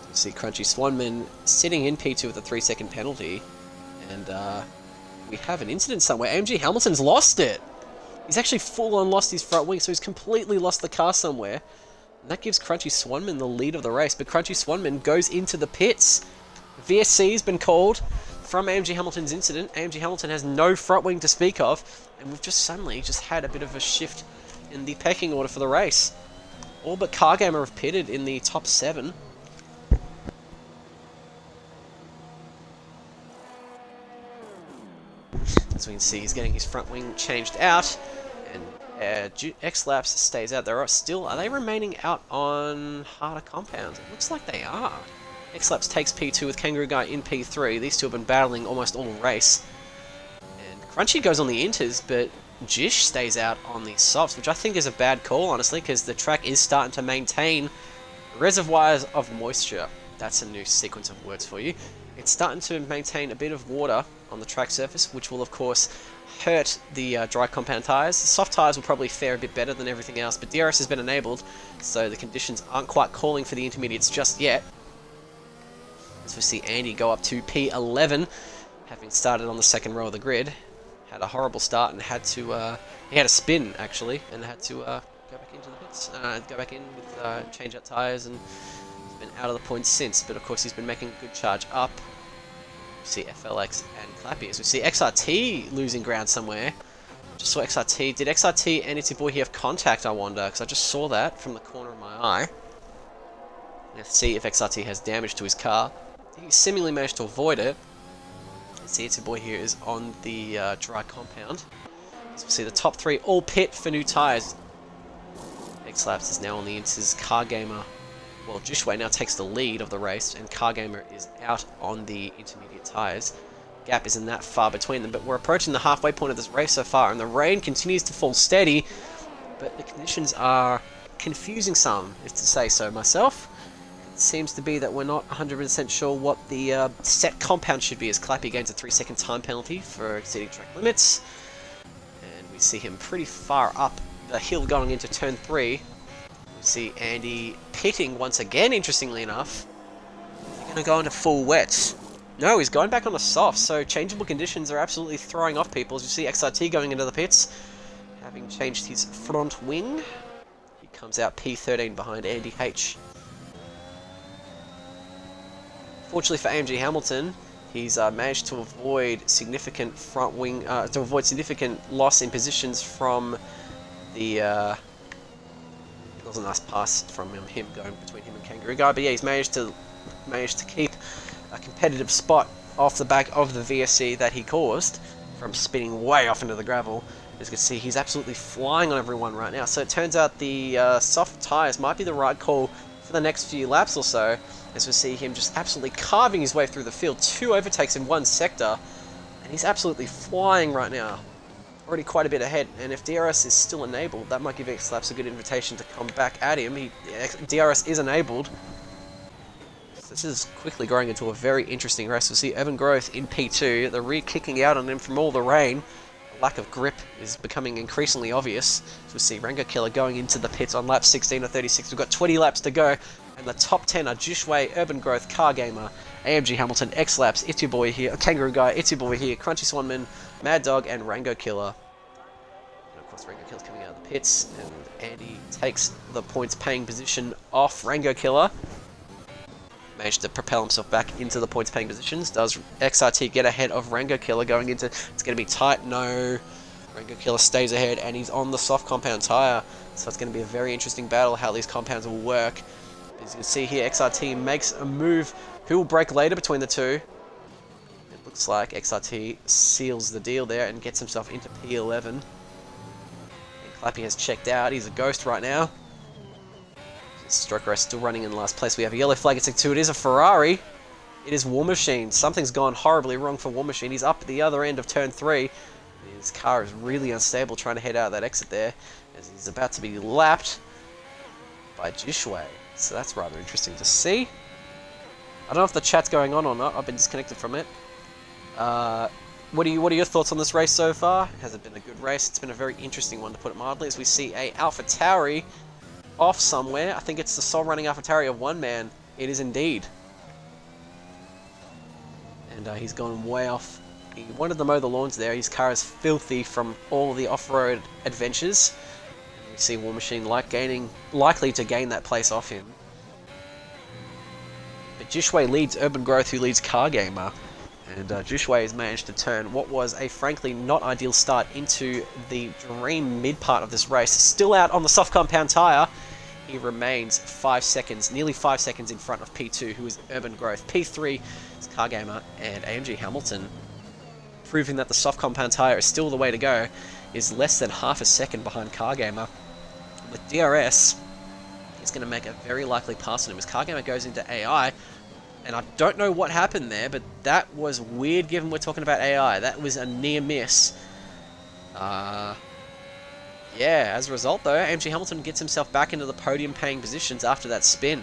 S1: You see Crunchy Swanman sitting in P2 with a 3-second penalty. And we have an incident somewhere. AMG Hamilton's lost it! He's actually full on lost his front wing, so he's completely lost the car somewhere. And that gives Crunchy Swanman the lead of the race, but Crunchy Swanman goes into the pits. VSC has been called from AMG Hamilton's incident. AMG Hamilton has no front wing to speak of, and we've just suddenly had a bit of a shift in the pecking order for the race. All but Car Gamer have pitted in the top 7. As we can see, he's getting his front wing changed out, and X-Laps stays out. Are they remaining out on harder compounds? It looks like they are. X-Laps takes P2 with Kangaroo Guy in P3. These two have been battling almost all race. And Crunchy goes on the inters, but Jish stays out on the softs, which I think is a bad call, honestly, because the track is starting to maintain reservoirs of moisture. That's a new sequence of words for you. It's starting to maintain a bit of water on the track surface, which will, of course, hurt the dry compound tyres. The soft tyres will probably fare a bit better than everything else, but DRS has been enabled, so the conditions aren't quite calling for the intermediates just yet. As we see Andy go up to P11, having started on the second row of the grid. Had a horrible start and had to, he had a spin actually, and had to go back into the pits, go back in with change out tyres, and he's been out of the points since, but of course he's been making a good charge up. We see FLX and Clappy, as we see XRT losing ground somewhere. Just saw XRT, did XRT and Itsy Boy have contact, I wonder, because I just saw that from the corner of my eye. Let's see if XRT has damage to his car. He seemingly managed to avoid it. See, Itsy Boy here is on the dry compound. So we see the top 3 all pit for new tyres. X-Laps is now on the inters. Car Gamer, well, Jishway now takes the lead of the race, and Car Gamer is out on the intermediate tyres. Gap isn't that far between them, but we're approaching the halfway point of this race so far, and the rain continues to fall steady, but the conditions are confusing some, if to say so myself. Seems to be that we're not 100% sure what the set compound should be, as Clappy gains a 3-second time penalty for exceeding track limits. And we see him pretty far up the hill going into turn 3. We see Andy pitting once again, interestingly enough. He's going to go into full wet. No, he's going back on the soft, so changeable conditions are absolutely throwing off people. As you see XRT going into the pits, having changed his front wing. He comes out P13 behind Andy H. Fortunately for AMG Hamilton, he's managed to avoid significant front wing, significant loss in positions from the. It was a nice pass from him going between him and Kangaroo Guy, but yeah, he's managed to keep a competitive spot off the back of the VSC that he caused from spinning way off into the gravel. As you can see, he's absolutely flying on everyone right now. So it turns out the soft tyres might be the right call for the next few laps or so, as we see him just absolutely carving his way through the field. 2 overtakes in 1 sector, and he's absolutely flying right now. Already quite a bit ahead, and if DRS is still enabled, that might give X-Laps a good invitation to come back at him. DRS is enabled. So this is quickly growing into a very interesting race. We'll see Urban Growth in P2, the rear kicking out on him from all the rain. Lack of grip is becoming increasingly obvious. So we see Rango Killer going into the pits on lap 16 or 36. We've got 20 laps to go, and the top 10 are Jushway, Urban Growth, Car Gamer, AMG Hamilton, X-Laps, It's Your Boy here, Kangaroo Guy, It's Your Boy here, Crunchy Swanman, Mad Dog, and Rango Killer. And of course, Rango Killer's coming out of the pits, and Andy takes the points paying position off Rango Killer. Managed to propel himself back into the points paying positions. Does XRT get ahead of Rango Killer going into... It's going to be tight. No. Rango Killer stays ahead, and he's on the soft compound tyre. So it's going to be a very interesting battle how these compounds will work. As you can see here, XRT makes a move. Who will break later between the two? It looks like XRT seals the deal there and gets himself into P11. And Clappy has checked out. He's a ghost right now. Stroke Race still running in last place. We have a yellow flag at Sector 2. It is a Ferrari. It is War Machine. Something's gone horribly wrong for War Machine. He's up at the other end of turn 3. His car is really unstable trying to head out of that exit there, as he's about to be lapped by Jishway. So that's rather interesting to see. I don't know if the chat's going on or not. I've been disconnected from it. What are your thoughts on this race so far? Has it been a good race? It's been a very interesting one, to put it mildly, as we see a Alpha Tauri off somewhere. I think it's the sole running AlphaTauri of one man. It is indeed. And he's gone way off. He wanted to mow the lawns there. His car is filthy from all of the off-road adventures. And we see War Machine likely to gain that place off him. But Jishway leads Urban Growth, who leads Car Gamer. And Jushway has managed to turn what was a frankly not ideal start into the dream mid part of this race. Still out on the soft compound tyre. He remains 5 seconds, nearly 5 seconds in front of P2, who is Urban Growth. P3 is Car Gamer, and AMG Hamilton, proving that the soft compound tyre is still the way to go, is less than half a second behind Car Gamer. With DRS, he's going to make a very likely pass on him as Car Gamer goes into AI. And I don't know what happened there, but that was weird given we're talking about AI. That was a near miss. Yeah, as a result though, AMG Hamilton gets himself back into the podium paying positions after that spin.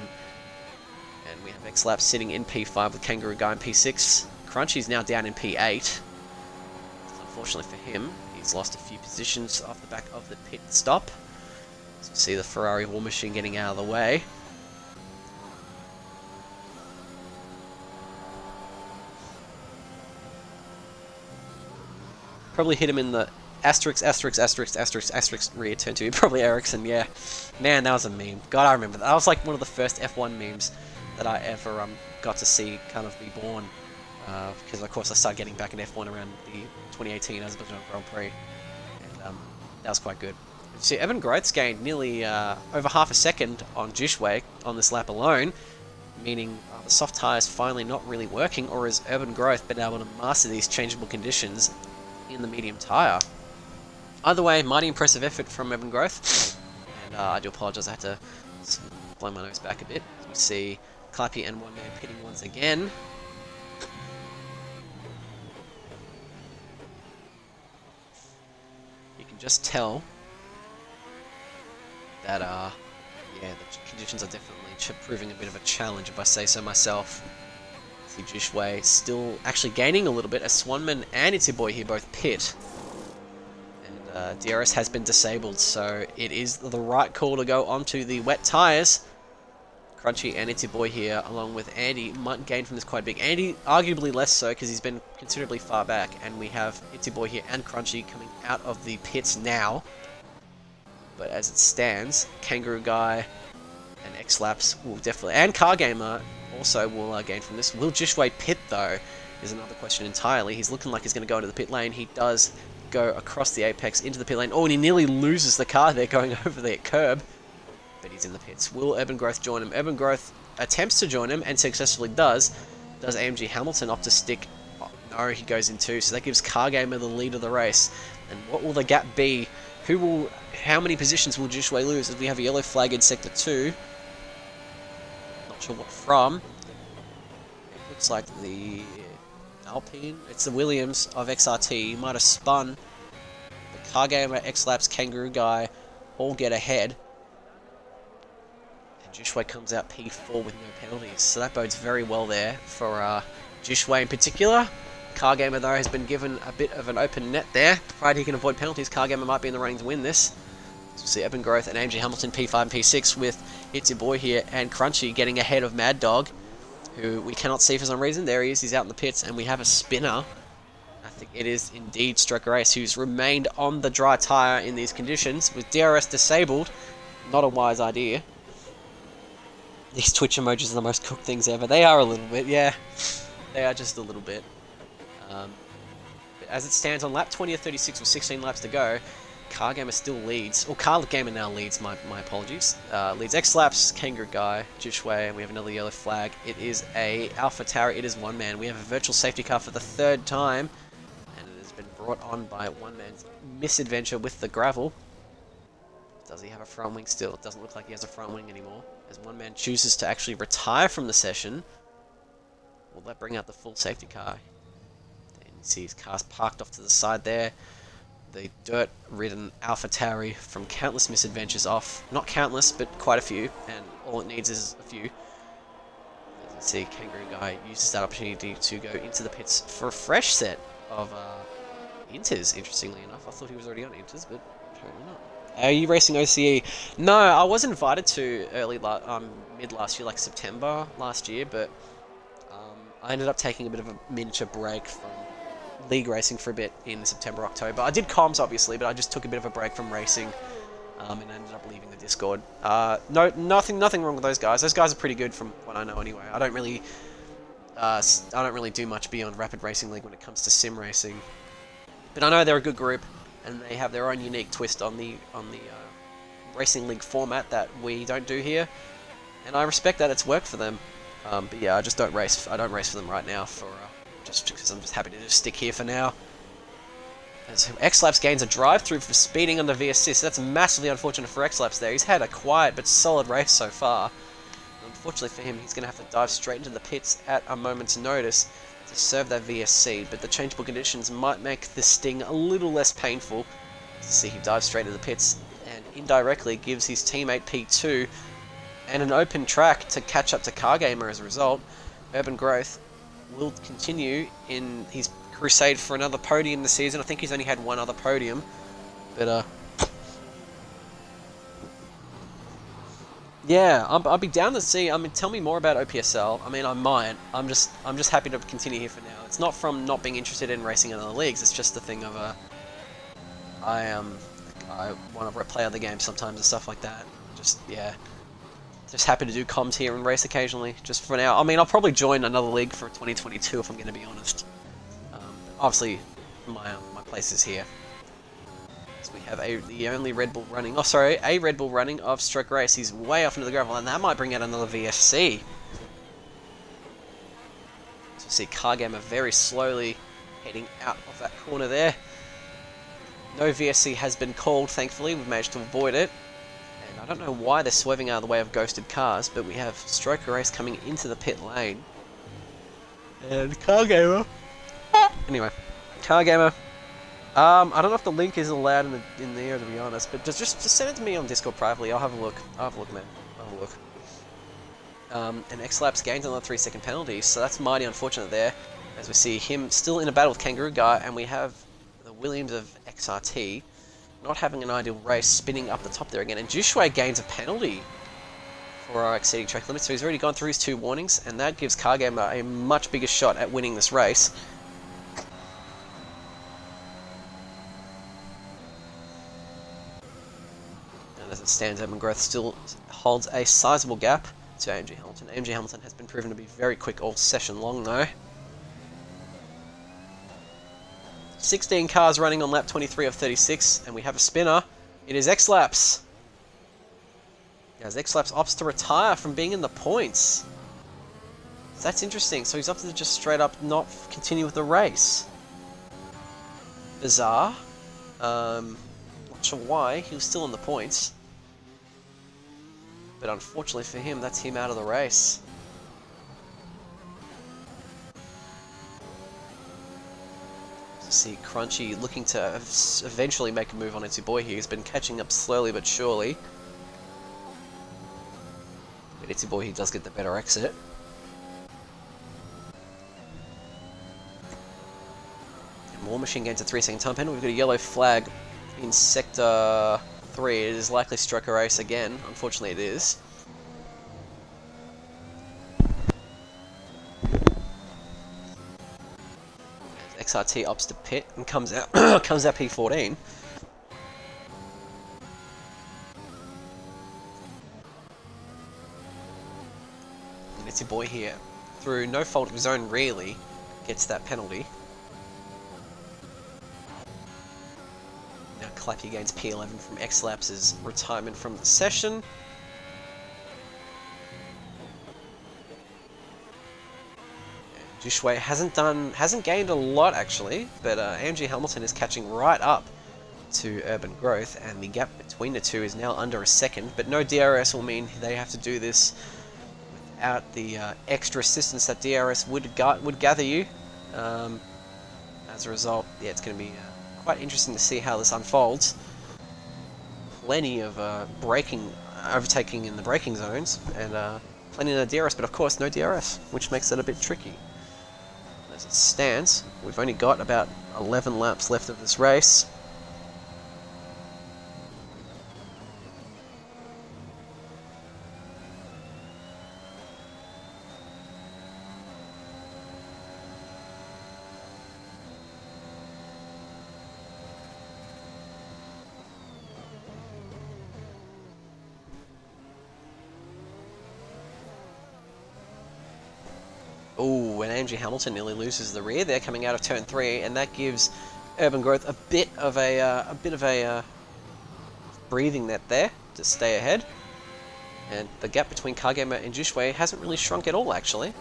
S1: And we have X-Lap sitting in P5 with Kangaroo Guy in P6. Crunchy's now down in P8. Unfortunately for him, he's lost a few positions off the back of the pit stop. So we see the Ferrari War Machine getting out of the way. Probably hit him in the asterisk rear turn 2. Probably Ericsson, yeah. Man, that was a meme. God, I remember that. That was like one of the first F1 memes that I ever got to see kind of be born. Because of course I started getting back in F1 around the 2018 Azerbaijan Grand Prix. And that was quite good. See, Evan Growth's gained nearly over half a second on Jishway on this lap alone. Meaning the soft tyres finally not really working, or has Urban Growth been able to master these changeable conditions in the medium tyre? Either way, mighty impressive effort from Urban Growth. And I do apologise, I had to blow my nose back a bit. We see Clappy and One Man pitting once again. You can just tell that, yeah, the conditions are definitely proving a bit of a challenge, if I say so myself. See Jushway still actually gaining a little bit as Swanman and It's Your Boy here both pit. And DRS has been disabled, so it is the right call to go onto the wet tyres. Crunchy and It's Your Boy here, along with Andy, might gain from this quite big. Andy, arguably less so, because he's been considerably far back. And we have It's Your Boy here and Crunchy coming out of the pits now. But as it stands, Kangaroo Guy and X-Laps will definitely... And Car Gamer also will gain from this. Will Jishway pit, though, is another question entirely. He's looking like he's going to go into the pit lane. He does go across the apex into the pit lane. Oh, and he nearly loses the car there going over the curb. But he's in the pits. Will Urban Growth join him? Urban Growth attempts to join him and successfully does. Does AMG Hamilton opt to stick? Oh, no, he goes in too. So that gives Car Gamer the lead of the race. And what will the gap be? How many positions will Jishway lose as we have a yellow flag in Sector 2? sure what from. It looks like the Alpine. It's the Williams of XRT. He might have spun. The Car Gamer, X-Laps, Kangaroo Guy all get ahead. And Jushway comes out P4 with no penalties. So that bodes very well there for Jushway in particular. Car Gamer, though, has been given a bit of an open net there. Provided he can avoid penalties, Car Gamer might be in the running to win this. So we'll see Urban Growth and AMG Hamilton P5 and P6 with It's Your Boy here and Crunchy getting ahead of Mad Dog, who we cannot see for some reason. There he is, he's out in the pits, and we have a spinner. I think it is indeed Stroker Race, who's remained on the dry tyre in these conditions with DRS disabled. Not a wise idea. These Twitch emojis are the most cooked things ever. They are a little bit, yeah. They are just a little bit. But as it stands on lap 20 of 36 with 16 laps to go, Car Gamer still leads. Or Car Gamer now leads, my apologies. Leads X-Laps, Kangaroo Guy, Jushway, and we have another yellow flag. It is a Alpha Tower, it is one man. We have a virtual safety car for the third time, and it has been brought on by one man's misadventure with the gravel. Does he have a front wing still? It doesn't look like he has a front wing anymore, as one man chooses to actually retire from the session. Will that bring out the full safety car? And you see his car's parked off to the side there. The dirt-ridden Alpha Tauri from countless misadventures off. Not countless, but quite a few, and all it needs is a few. As you see, Kangaroo Guy uses that opportunity to go into the pits for a fresh set of Inters, interestingly enough. I thought he was already on Inters, but apparently not. Are you racing OCE? No, I was invited to mid last year, like September last year, but I ended up taking a bit of a miniature break from league racing for a bit in September, October. I did comms obviously, but I just took a bit of a break from racing, and ended up leaving the Discord. No, nothing wrong with those guys. Those guys are pretty good from what I know anyway. I don't really do much beyond Rapid Racing League when it comes to sim racing, but I know they're a good group, and they have their own unique twist on the racing league format that we don't do here, and I respect that it's worked for them. But yeah, I just don't race. I don't race for them right now for. Just because I'm just happy to just stick here for now. As X-Laps gains a drive-through for speeding under VSC, so that's massively unfortunate for X-Laps there. He's had a quiet but solid race so far. Unfortunately for him, he's going to have to dive straight into the pits at a moment's notice to serve that VSC, but the changeable conditions might make the sting a little less painful. To see he dives straight into the pits and indirectly gives his teammate P2 and an open track to catch up to Car Gamer as a result. Urban Growth will continue in his crusade for another podium this season. I think he's only had one other podium, but yeah, I'll be down to see. I mean, tell me more about OPSL. I mean, I might. I'm just happy to continue here for now. It's not from not being interested in racing in other leagues. It's just the thing of I want to play other games sometimes and stuff like that. Just yeah. Just happy to do comms here and race occasionally, just for now. I mean, I'll probably join another league for 2022 if I'm going to be honest. Obviously, my place is here. So we have the only Red Bull running. Oh, sorry, a Red Bull running of Stroke Race. He's way off into the gravel, and that might bring out another VSC. So we see Car Gamer very slowly heading out of that corner there. No VSC has been called, thankfully. We've managed to avoid it. I don't know why they're swerving out of the way of ghosted cars, but we have Stroker Race coming into the pit lane. And Car Gamer. Anyway, Car Gamer. I don't know if the link is allowed in there, to be honest, but just send it to me on Discord privately. I'll have a look. I'll have a look, man. I'll have a look. And X-Laps gains another 3-second penalty, so that's mighty unfortunate there. As we see him still in a battle with Kangaroo Guy, and we have the Williams of XRT not having an ideal race, spinning up the top there again, and Jushway gains a penalty for exceeding track limits, so he's already gone through his 2 warnings, and that gives Car Gamer a much bigger shot at winning this race. And as it stands, Urban Growth still holds a sizable gap to AMG Hamilton. AMG Hamilton has been proven to be very quick all session long though. 16 cars running on lap 23 of 36, and we have a spinner. It is X-Laps. As X-Laps opts to retire from being in the points. So that's interesting. So he's opted to just straight up not continue with the race. Bizarre. Not sure why. He was still in the points. But unfortunately for him, that's him out of the race. see Crunchy looking to eventually make a move on Itsy Boy here. He's been catching up slowly but surely. But Itsy Boy, he does get the better exit. And War Machine gains a 3-second time penalty. We've got a yellow flag in Sector 3. It is likely Stroker Race again. Unfortunately, it is. XRT ups to pit and comes out comes out P14. And it's your boy here, through no fault of his own really, gets that penalty. Now Clappy gains P11 from X-Laps's retirement from the session. Jushway hasn't gained a lot actually, but AMG Hamilton is catching right up to Urban Growth, and the gap between the two is now under a second. But no DRS will mean they have to do this without the extra assistance that DRS would gather you. As a result, yeah, it's going to be quite interesting to see how this unfolds. Plenty of overtaking in the braking zones, and plenty of DRS, but of course no DRS, which makes it a bit tricky. As it stands, we've only got about 11 laps left of this race. Ooh, and AMG Hamilton nearly loses the rear there coming out of turn 3, and that gives Urban Growth a bit of a breathing net there to stay ahead. And the gap between Cargamer and Jushway hasn't really shrunk at all actually.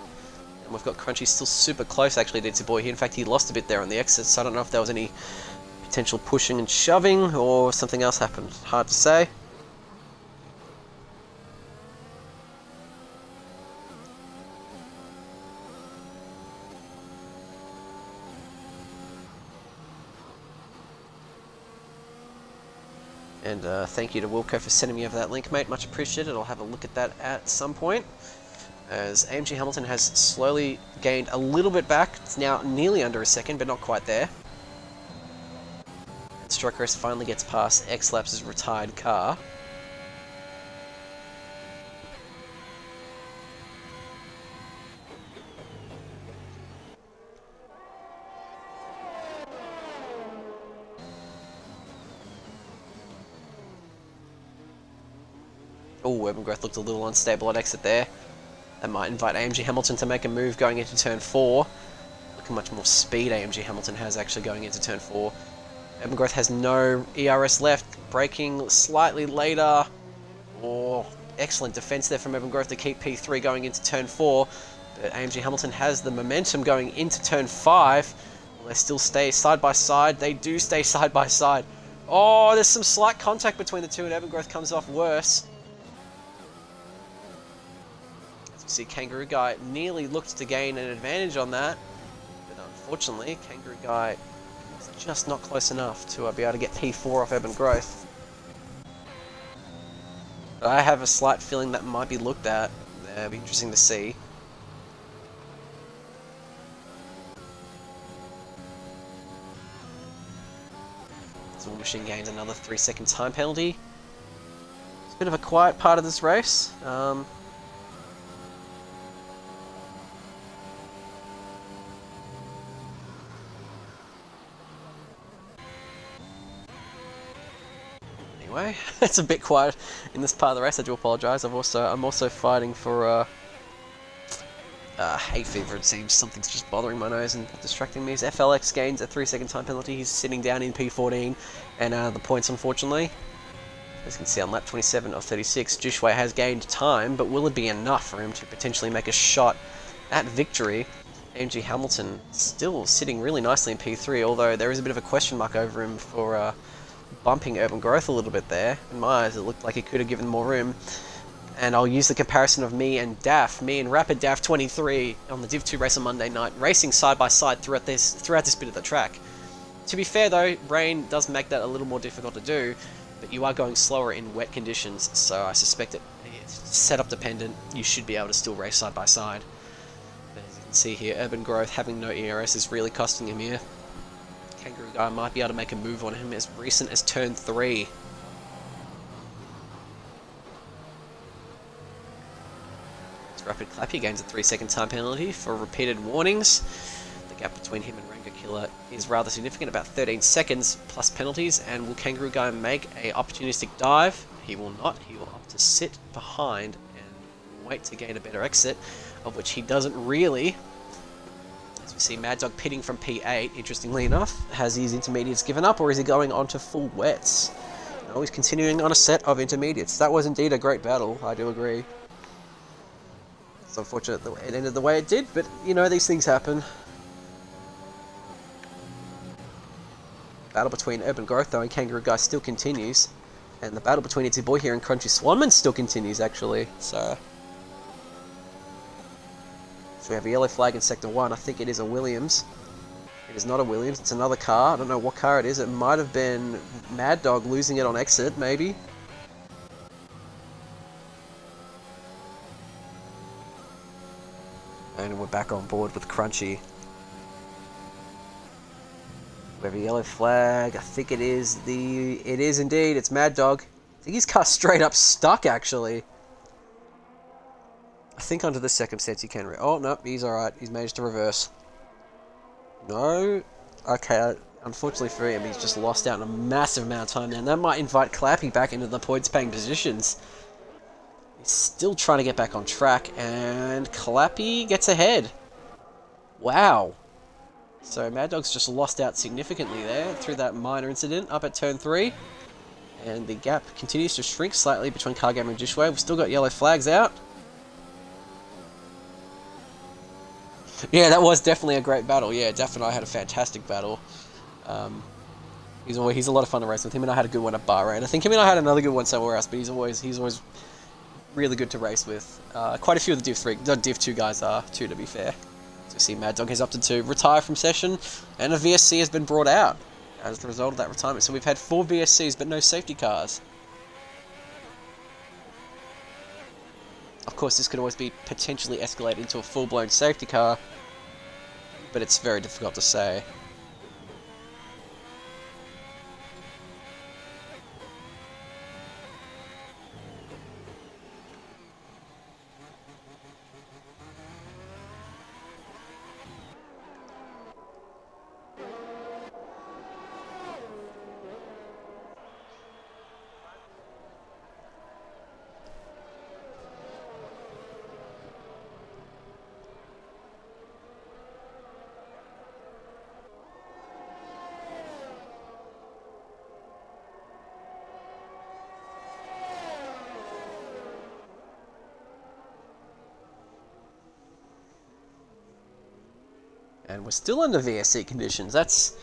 S1: And we've got Crunchy still super close actually to Itsy Boy here. In fact, he lost a bit there on the exit, so I don't know if there was any potential pushing and shoving or something else happened. Hard to say. And thank you to Wilco for sending me over that link, mate. Much appreciated. I'll have a look at that at some point. As AMG Hamilton has slowly gained a little bit back. It's now nearly under a second, but not quite there. And Stroker Race finally gets past X-Laps's retired car. Oh, Urban Growth looked a little unstable at exit there. That might invite AMG Hamilton to make a move going into turn 4. Look how much more speed AMG Hamilton has actually going into turn 4. Urban Growth has no ERS left, braking slightly later. Oh, excellent defense there from Urban Growth to keep P3 going into turn 4. But AMG Hamilton has the momentum going into turn 5. Will they still stay side by side? They do stay side by side. Oh, there's some slight contact between the two, and Urban Growth comes off worse. See, Kangaroo Guy nearly looked to gain an advantage on that, but unfortunately, Kangaroo Guy was just not close enough to be able to get P4 off Urban Growth. But I have a slight feeling that might be looked at. It'll be interesting to see. So War Machine gains another 3-second time penalty. It's a bit of a quiet part of this race. Anyway, it's a bit quiet in this part of the race. I do apologise. I'm also fighting for hay fever. It seems something's just bothering my nose and distracting me. As FLX gains a 3-second time penalty, he's sitting down in P14 and out of the points, unfortunately. As you can see on lap 27 of 36, Jushway has gained time, but will it be enough for him to potentially make a shot at victory? AMG Hamilton still sitting really nicely in P3, although there is a bit of a question mark over him for bumping Urban Growth a little bit there. In my eyes, it looked like he could have given more room. And I'll use the comparison of me and Rapid Daff 23 on the Div 2 race on Monday night, racing side by side throughout this bit of the track. To be fair though, rain does make that a little more difficult to do, but you are going slower in wet conditions, so I suspect that it's setup dependent. You should be able to still race side by side. But as you can see here, Urban Growth having no ERS is really costing him here. Kangaroo Guy might be able to make a move on him as recent as turn 3. Rapid Clappy gains a 3-second time penalty for repeated warnings. The gap between him and Rango Killer is rather significant, about 13 seconds plus penalties. And will Kangaroo Guy make a opportunistic dive? He will not. He will opt to sit behind and wait to gain a better exit, of which he doesn't really. As we see Mad Dog pitting from P8, interestingly enough. Has his intermediates given up, or is he going on to full wets? No, he's continuing on a set of intermediates. That was indeed a great battle, I do agree. It's unfortunate that it ended the way it did, but, you know, these things happen. Battle between Urban Growth, though, and Kangaroo Guy still continues. And the battle between Itzy Boy here and Crunchy Swanman still continues, actually. So we have a yellow flag in Sector 1. I think it is a Williams. It is not a Williams, it's another car. I don't know what car it is. It might have been Mad Dog losing it on exit, maybe. And we're back on board with Crunchy. We have a yellow flag. I think it is It is indeed. It's Mad Dog. I think his car's straight up stuck, actually. I think under this circumstance he can... Oh, no, he's alright. He's managed to reverse. No. Okay, unfortunately for him, he's just lost out on a massive amount of time now. And that might invite Clappy back into the points-paying positions. He's still trying to get back on track, and Clappy gets ahead. Wow. So Mad Dog's just lost out significantly there through that minor incident up at turn 3. And the gap continues to shrink slightly between Cargamer and Dishway. We've still got yellow flags out. Yeah, that was definitely a great battle. Yeah, Daff and I had a fantastic battle. He's a lot of fun to race with. Him and I had a good one at Bahrain. I think him and I had another good one somewhere else, but he's always really good to race with. Quite a few of the Div 2 guys are too, to be fair. So we see Mad Dog has opted to retire from session, and a VSC has been brought out as a result of that retirement. So we've had 4 VSCs, but no safety cars. Of course, this could always be potentially escalated into a full-blown safety car, but it's very difficult to say. And we're still under VSC conditions. That's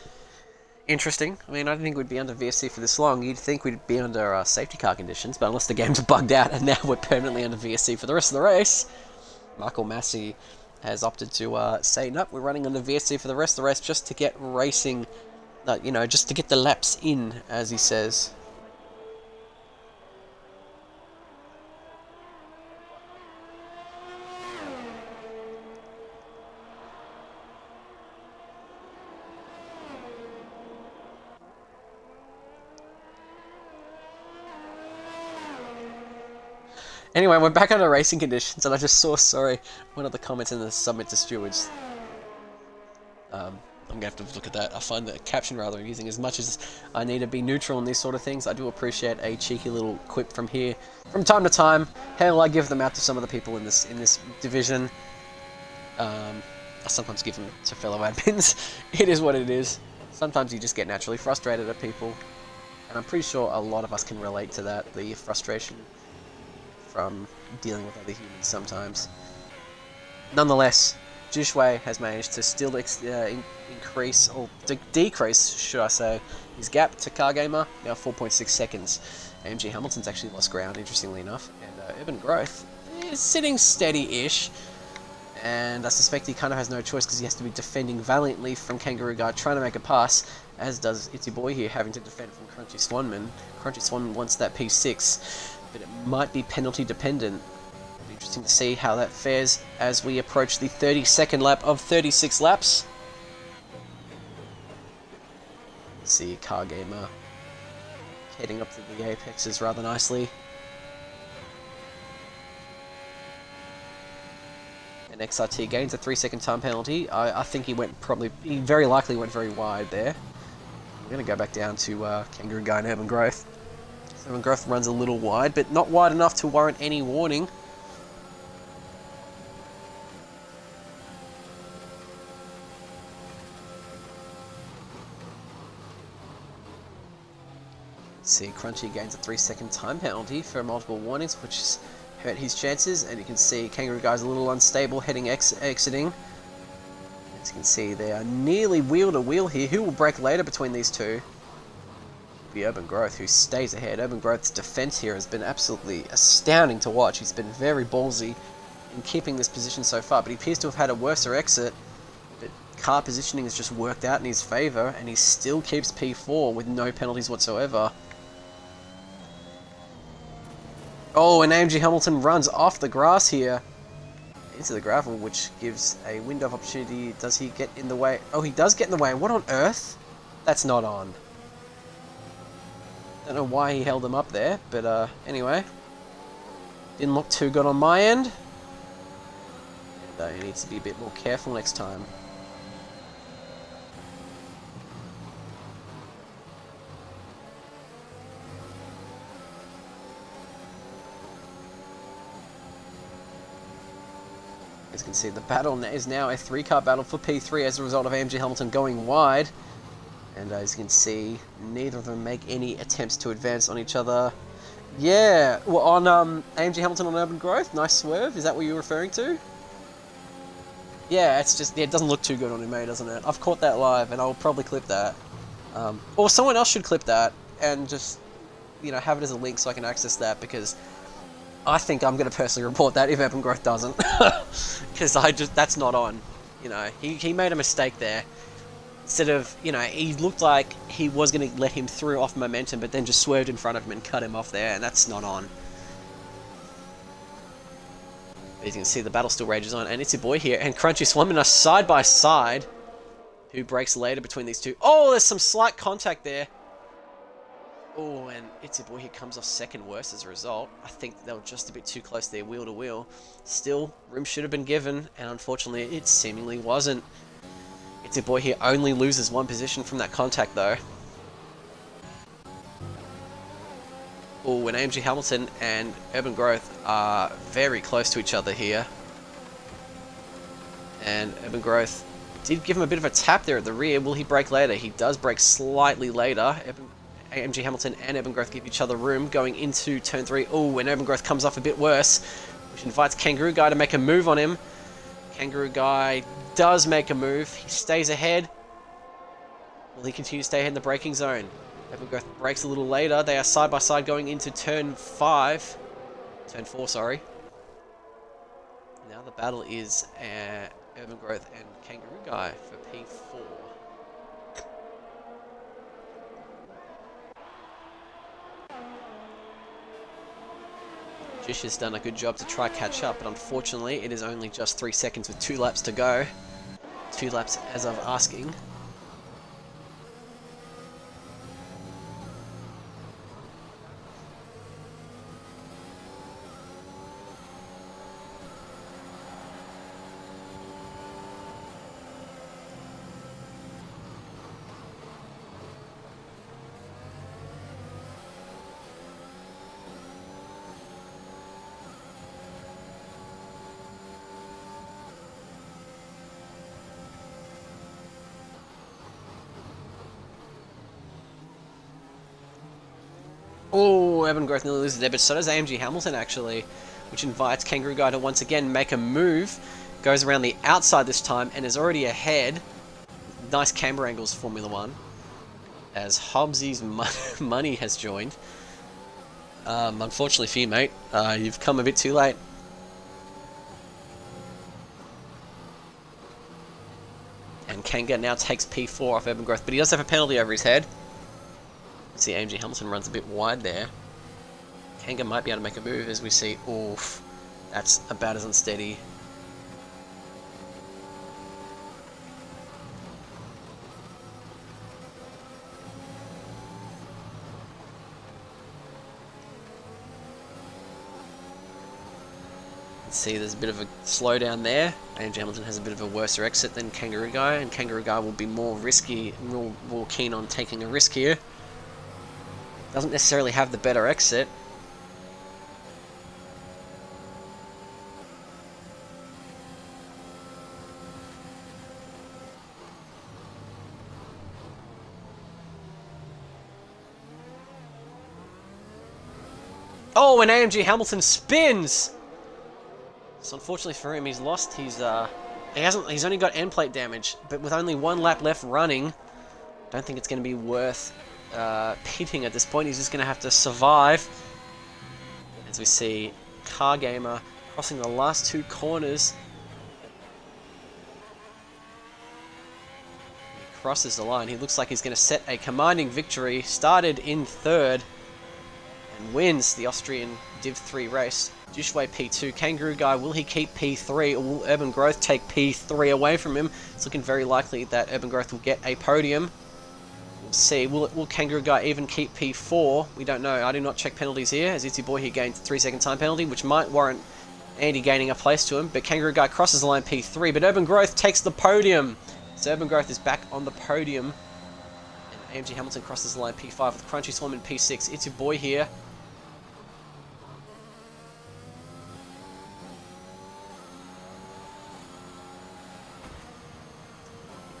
S1: interesting. I mean, I didn't think we'd be under VSC for this long. You'd think we'd be under safety car conditions, but unless the game's bugged out, and now we're permanently under VSC for the rest of the race. Michael Massey has opted to say, nope, we're running under VSC for the rest of the race just to get racing, just to get the laps in, as he says. Anyway, we're back under racing conditions, and I just saw, one of the comments in the Submit to Stewards. I'm going to have to look at that. I find the caption rather amusing. As much as I need to be neutral in these sort of things, I do appreciate a cheeky little quip from here. From time to time, hell, I give them out to some of the people in this division. I sometimes give them to fellow admins. It is what it is. Sometimes you just get naturally frustrated at people. And I'm pretty sure a lot of us can relate to that, the frustration from dealing with other humans sometimes. Nonetheless, Jishway has managed to still increase, or decrease, should I say, his gap to Cargamer, now 4.6 seconds. AMG Hamilton's actually lost ground, interestingly enough, and Urban Growth is sitting steady-ish, and I suspect he kind of has no choice because he has to be defending valiantly from Kangaroo Guy, trying to make a pass, as does Itsy Boy here, having to defend from Crunchy Swanman. Crunchy Swanman wants that P6, but it might be penalty dependent. It'll be interesting to see how that fares as we approach the 32nd lap of 36 laps. See Car Gamer heading up to the apexes rather nicely. And XRT gains a 3-second time penalty. I think he very likely went very wide there. We're going to go back down to Kangaroo Guy and Urban Growth. Urban Growth runs a little wide, but not wide enough to warrant any warning. See, Crunchy gains a 3-second time penalty for multiple warnings, which has hurt his chances, and you can see Kangaroo Guy's a little unstable heading exiting. As you can see, they are nearly wheel to wheel here. Who will break later between these two? The Urban Growth, who stays ahead. Urban Growth's defense here has been absolutely astounding to watch. He's been very ballsy in keeping this position so far, but he appears to have had a worser exit. But car positioning has just worked out in his favour, and he still keeps P4 with no penalties whatsoever. Oh, and AMG Hamilton runs off the grass here into the gravel, which gives a window of opportunity. Does he get in the way? Oh, he does get in the way. What on earth? That's not on. Don't know why he held him up there, but anyway. Didn't look too good on my end. Though he needs to be a bit more careful next time. As you can see, the battle is now a 3-car battle for P3 as a result of AMG Hamilton going wide. And as you can see, neither of them make any attempts to advance on each other. Yeah, well, on AMG Hamilton on Urban Growth, nice swerve. Is that what you're referring to? Yeah, it's just, yeah, it doesn't look too good on him, mate, doesn't it? I've caught that live, and I'll probably clip that. Or someone else should clip that and just, you know, have it as a link so I can access that, because I think I'm going to personally report that if Urban Growth doesn't. Because that's not on. You know, he made a mistake there. Instead of, you know, he looked like he was going to let him through off momentum, but then just swerved in front of him and cut him off there, and that's not on. As you can see, the battle still rages on, and it's your boy here, and Crunchy Swanman are side by side. Who breaks later between these two? Oh, there's some slight contact there. Oh, and it's your boy here comes off second worst as a result. I think they were just a bit too close there, wheel to wheel. Still, room should have been given, and unfortunately, it seemingly wasn't. It's your boy here only loses one position from that contact, though. Oh, and AMG Hamilton and Urban Growth are very close to each other here. And Urban Growth did give him a bit of a tap there at the rear. Will he brake later? He does brake slightly later. AMG Hamilton and Urban Growth give each other room going into turn 3. Oh, and Urban Growth comes off a bit worse, which invites Kangaroo Guy to make a move on him. Kangaroo Guy does make a move. He stays ahead. Will he continue to stay ahead in the braking zone? Urban Growth brakes a little later. They are side by side going into turn 5. Turn 4, sorry. Now the battle is Urban Growth and Kangaroo Guy for P4. Jish has done a good job to try catch up, but unfortunately it is only just 3 seconds with 2 laps to go. 2 laps as of asking. Oh, Urban Growth nearly loses there, but so does AMG Hamilton, actually, which invites Kangaroo Guy to once again make a move. Goes around the outside this time and is already ahead. Nice camber angles, Formula 1. As Hobbsy's money has joined. Unfortunately for you, mate, you've come a bit too late. And And Kanga now takes P4 off Urban Growth, but he does have a penalty over his head. See, AMG Hamilton runs a bit wide there. Kanga might be able to make a move as we see. Oof, that's about as unsteady. See, there's a bit of a slowdown there. AMG Hamilton has a bit of a worse exit than Kangaroo Guy, and Kangaroo Guy will be more risky, more keen on taking a risk here. Doesn't necessarily have the better exit. Oh, and AMG Hamilton spins! So unfortunately for him, he's lost his, he's only got end plate damage, but with only 1 lap left running, don't think it's going to be worth pitting at this point. He's just going to have to survive. As we see Car Gamer crossing the last 2 corners. He crosses the line. He looks like he's going to set a commanding victory. Started in 3rd and wins the Austrian Div 3 race. Dishway P2, Kangaroo Guy, will he keep P3 or will Urban Growth take P3 away from him? It's looking very likely that Urban Growth will get a podium. We'll see. Will Kangaroo Guy even keep P4? We don't know. I do not check penalties here, as Itsy Boy here gained 3-second time penalty, which might warrant Andy gaining a place to him. But Kangaroo Guy crosses the line P3, but Urban Growth takes the podium. So Urban Growth is back on the podium. And AMG Hamilton crosses the line P5 with Crunchy Swarm in P6. Itsy Boy here.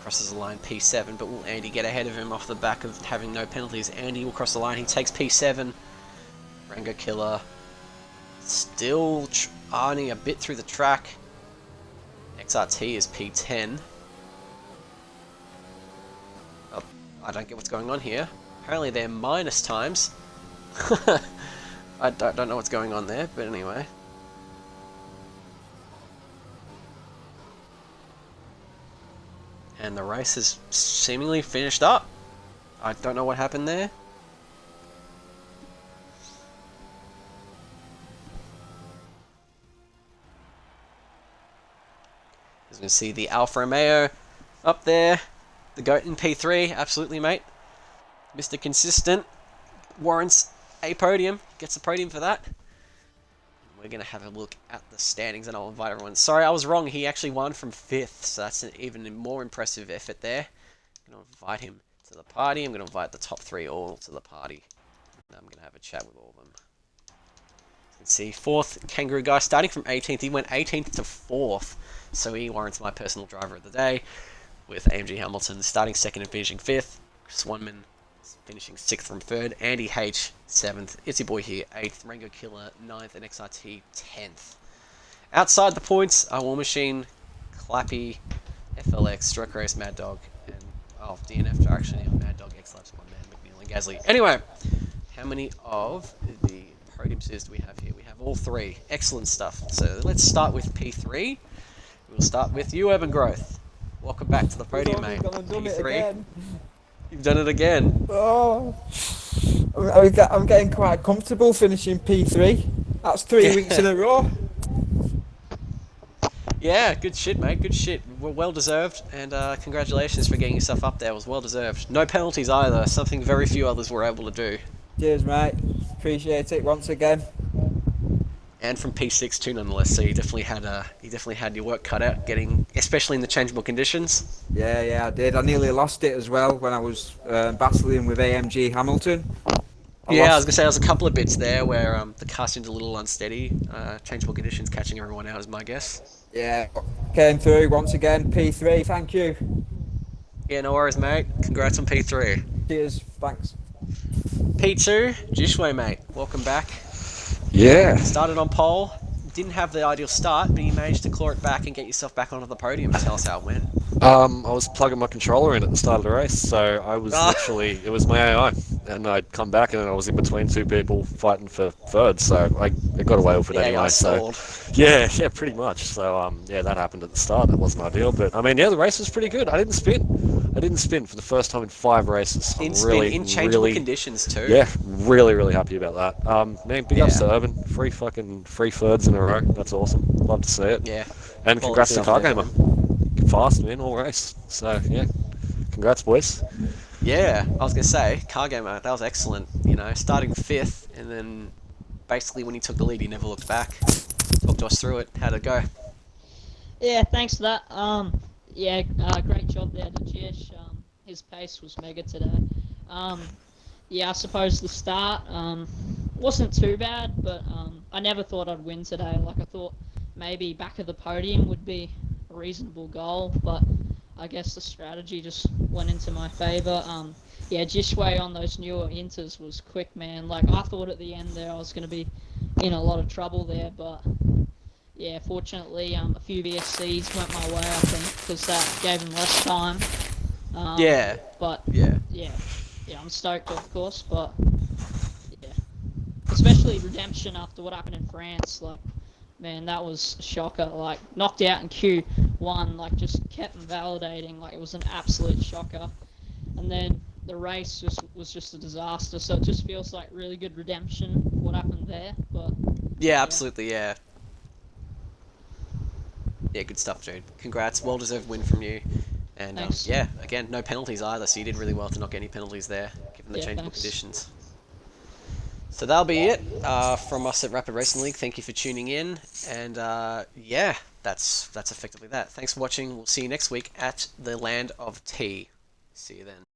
S1: Crosses the line P7, but will Andy get ahead of him off the back of having no penalties? Andy will cross the line, he takes P7. Rango Killer still earning a bit through the track. XRT is P10. Oh, I don't get what's going on here. Apparently they're minus times. I don't know what's going on there, but anyway. And the race is seemingly finished up. I don't know what happened there. As we can see the Alfa Romeo up there. The GOAT in P3. Absolutely, mate. Mr. Consistent warrants a podium. Gets a podium for that. We're going to have a look at the standings and I'll invite everyone. Sorry, I was wrong. He actually won from 5th, so that's an even more impressive effort there. I'm going to invite him to the party. I'm going to invite the top 3 all to the party. And I'm going to have a chat with all of them. You can see 4th Kangaroo Guy starting from 18th. He went 18th to 4th, so he warrants my personal driver of the day. With AMG Hamilton starting 2nd and finishing 5th. Swanman finishing 6th from 3rd, Andy H 7th, Itsy Boy here 8th, Rango Killer 9th, and XRT 10th. Outside the points are War Machine, Clappy, FLX, Stroke Race, Mad Dog, and DNF actually, Mad Dog, X-Labs, One Man, McNeil, and Gasly. Anyway, how many of the podiums do we have here? We have all 3. Excellent stuff. So let's start with P3. We'll start with you, Urban Growth. Welcome back to the podium, mate. P3. You've done it again.
S4: Oh, I'm getting quite comfortable finishing P3. That's 3 weeks in a row.
S1: Yeah, good shit, mate. Good shit. Well deserved, and congratulations for getting yourself up there. It was well deserved. No penalties either. Something very few others were able to do.
S4: Cheers, mate. Appreciate it once again.
S1: And from P6 too, nonetheless. So you definitely had your work cut out, especially in the changeable conditions.
S4: Yeah, I did. I nearly lost it as well when I was battling with AMG Hamilton.
S1: I was gonna say there was a couple of bits there where the car seemed a little unsteady. Changeable conditions catching everyone out is my guess.
S4: Yeah, came through once again. P3. Thank you.
S1: Yeah, no worries, mate. Congrats on P3.
S4: Cheers. Thanks.
S1: P2, Jishway, mate. Welcome back.
S5: Yeah.
S1: Started on pole. Didn't have the ideal start, but you managed to claw it back and get yourself back onto the podium. Tell us how it went.
S5: I was plugging my controller in at the start of the race, so I was literally, it was my AI. and I'd come back, and then I was in between two people fighting for third, so I got away with it
S1: Yeah,
S5: anyway.
S1: I
S5: So
S1: stalled.
S5: yeah, pretty much. So yeah, that happened at the start. That wasn't ideal, but I mean, yeah, the race was pretty good. I didn't spin. I didn't spin for the first time in 5 races.
S1: In
S5: I'm
S1: spin,
S5: really,
S1: in changeable
S5: really,
S1: conditions too.
S5: yeah, really, really happy about that. Man, big ups
S1: Yeah.
S5: to Urban. 3 thirds in a row. That's awesome. Love to see it.
S1: Yeah.
S5: And
S1: Quality
S5: congrats to
S1: stuff there
S5: Car
S1: from
S5: Gamer.
S1: him.
S5: Fast, man, all race. So yeah, congrats, boys.
S1: Yeah, I was gonna say, Car Gamer, that was excellent. You know, starting 5th, and then basically when he took the lead, he never looked back. Talked us through it. How'd it go?
S6: Yeah, thanks for that. Yeah, great job there to Jish. His pace was mega today. Um, yeah, I suppose the start wasn't too bad, but I never thought I'd win today. Like I thought maybe back of the podium would be a reasonable goal, but I guess the strategy just went into my favour. Yeah, Jishway on those newer inters was quick, man. Like I thought at the end there I was going to be in a lot of trouble there, but yeah, fortunately, a few VSCs went my way, I think, because that gave him less time.
S1: Yeah.
S6: But
S1: Yeah.
S6: yeah, yeah, I'm stoked, of course. But yeah, especially redemption after what happened in France. Like, man, that was a shocker. Like, knocked out in Q1, like, just kept invalidating. Like, it was an absolute shocker. And then the race was just a disaster. So it just feels like really good redemption what happened there. But
S1: Yeah, absolutely, yeah. Yeah, good stuff, dude. Congrats. Well-deserved win from you. And
S6: Thanks.
S1: yeah, again, no penalties either, so you did really well to not get any penalties there, given the
S6: Yeah,
S1: changeable
S6: thanks.
S1: conditions. So that'll be it from us at Rapid Racing League. Thank you for tuning in, and yeah, that's effectively that. Thanks for watching. We'll see you next week at the Land of Tea. See you then.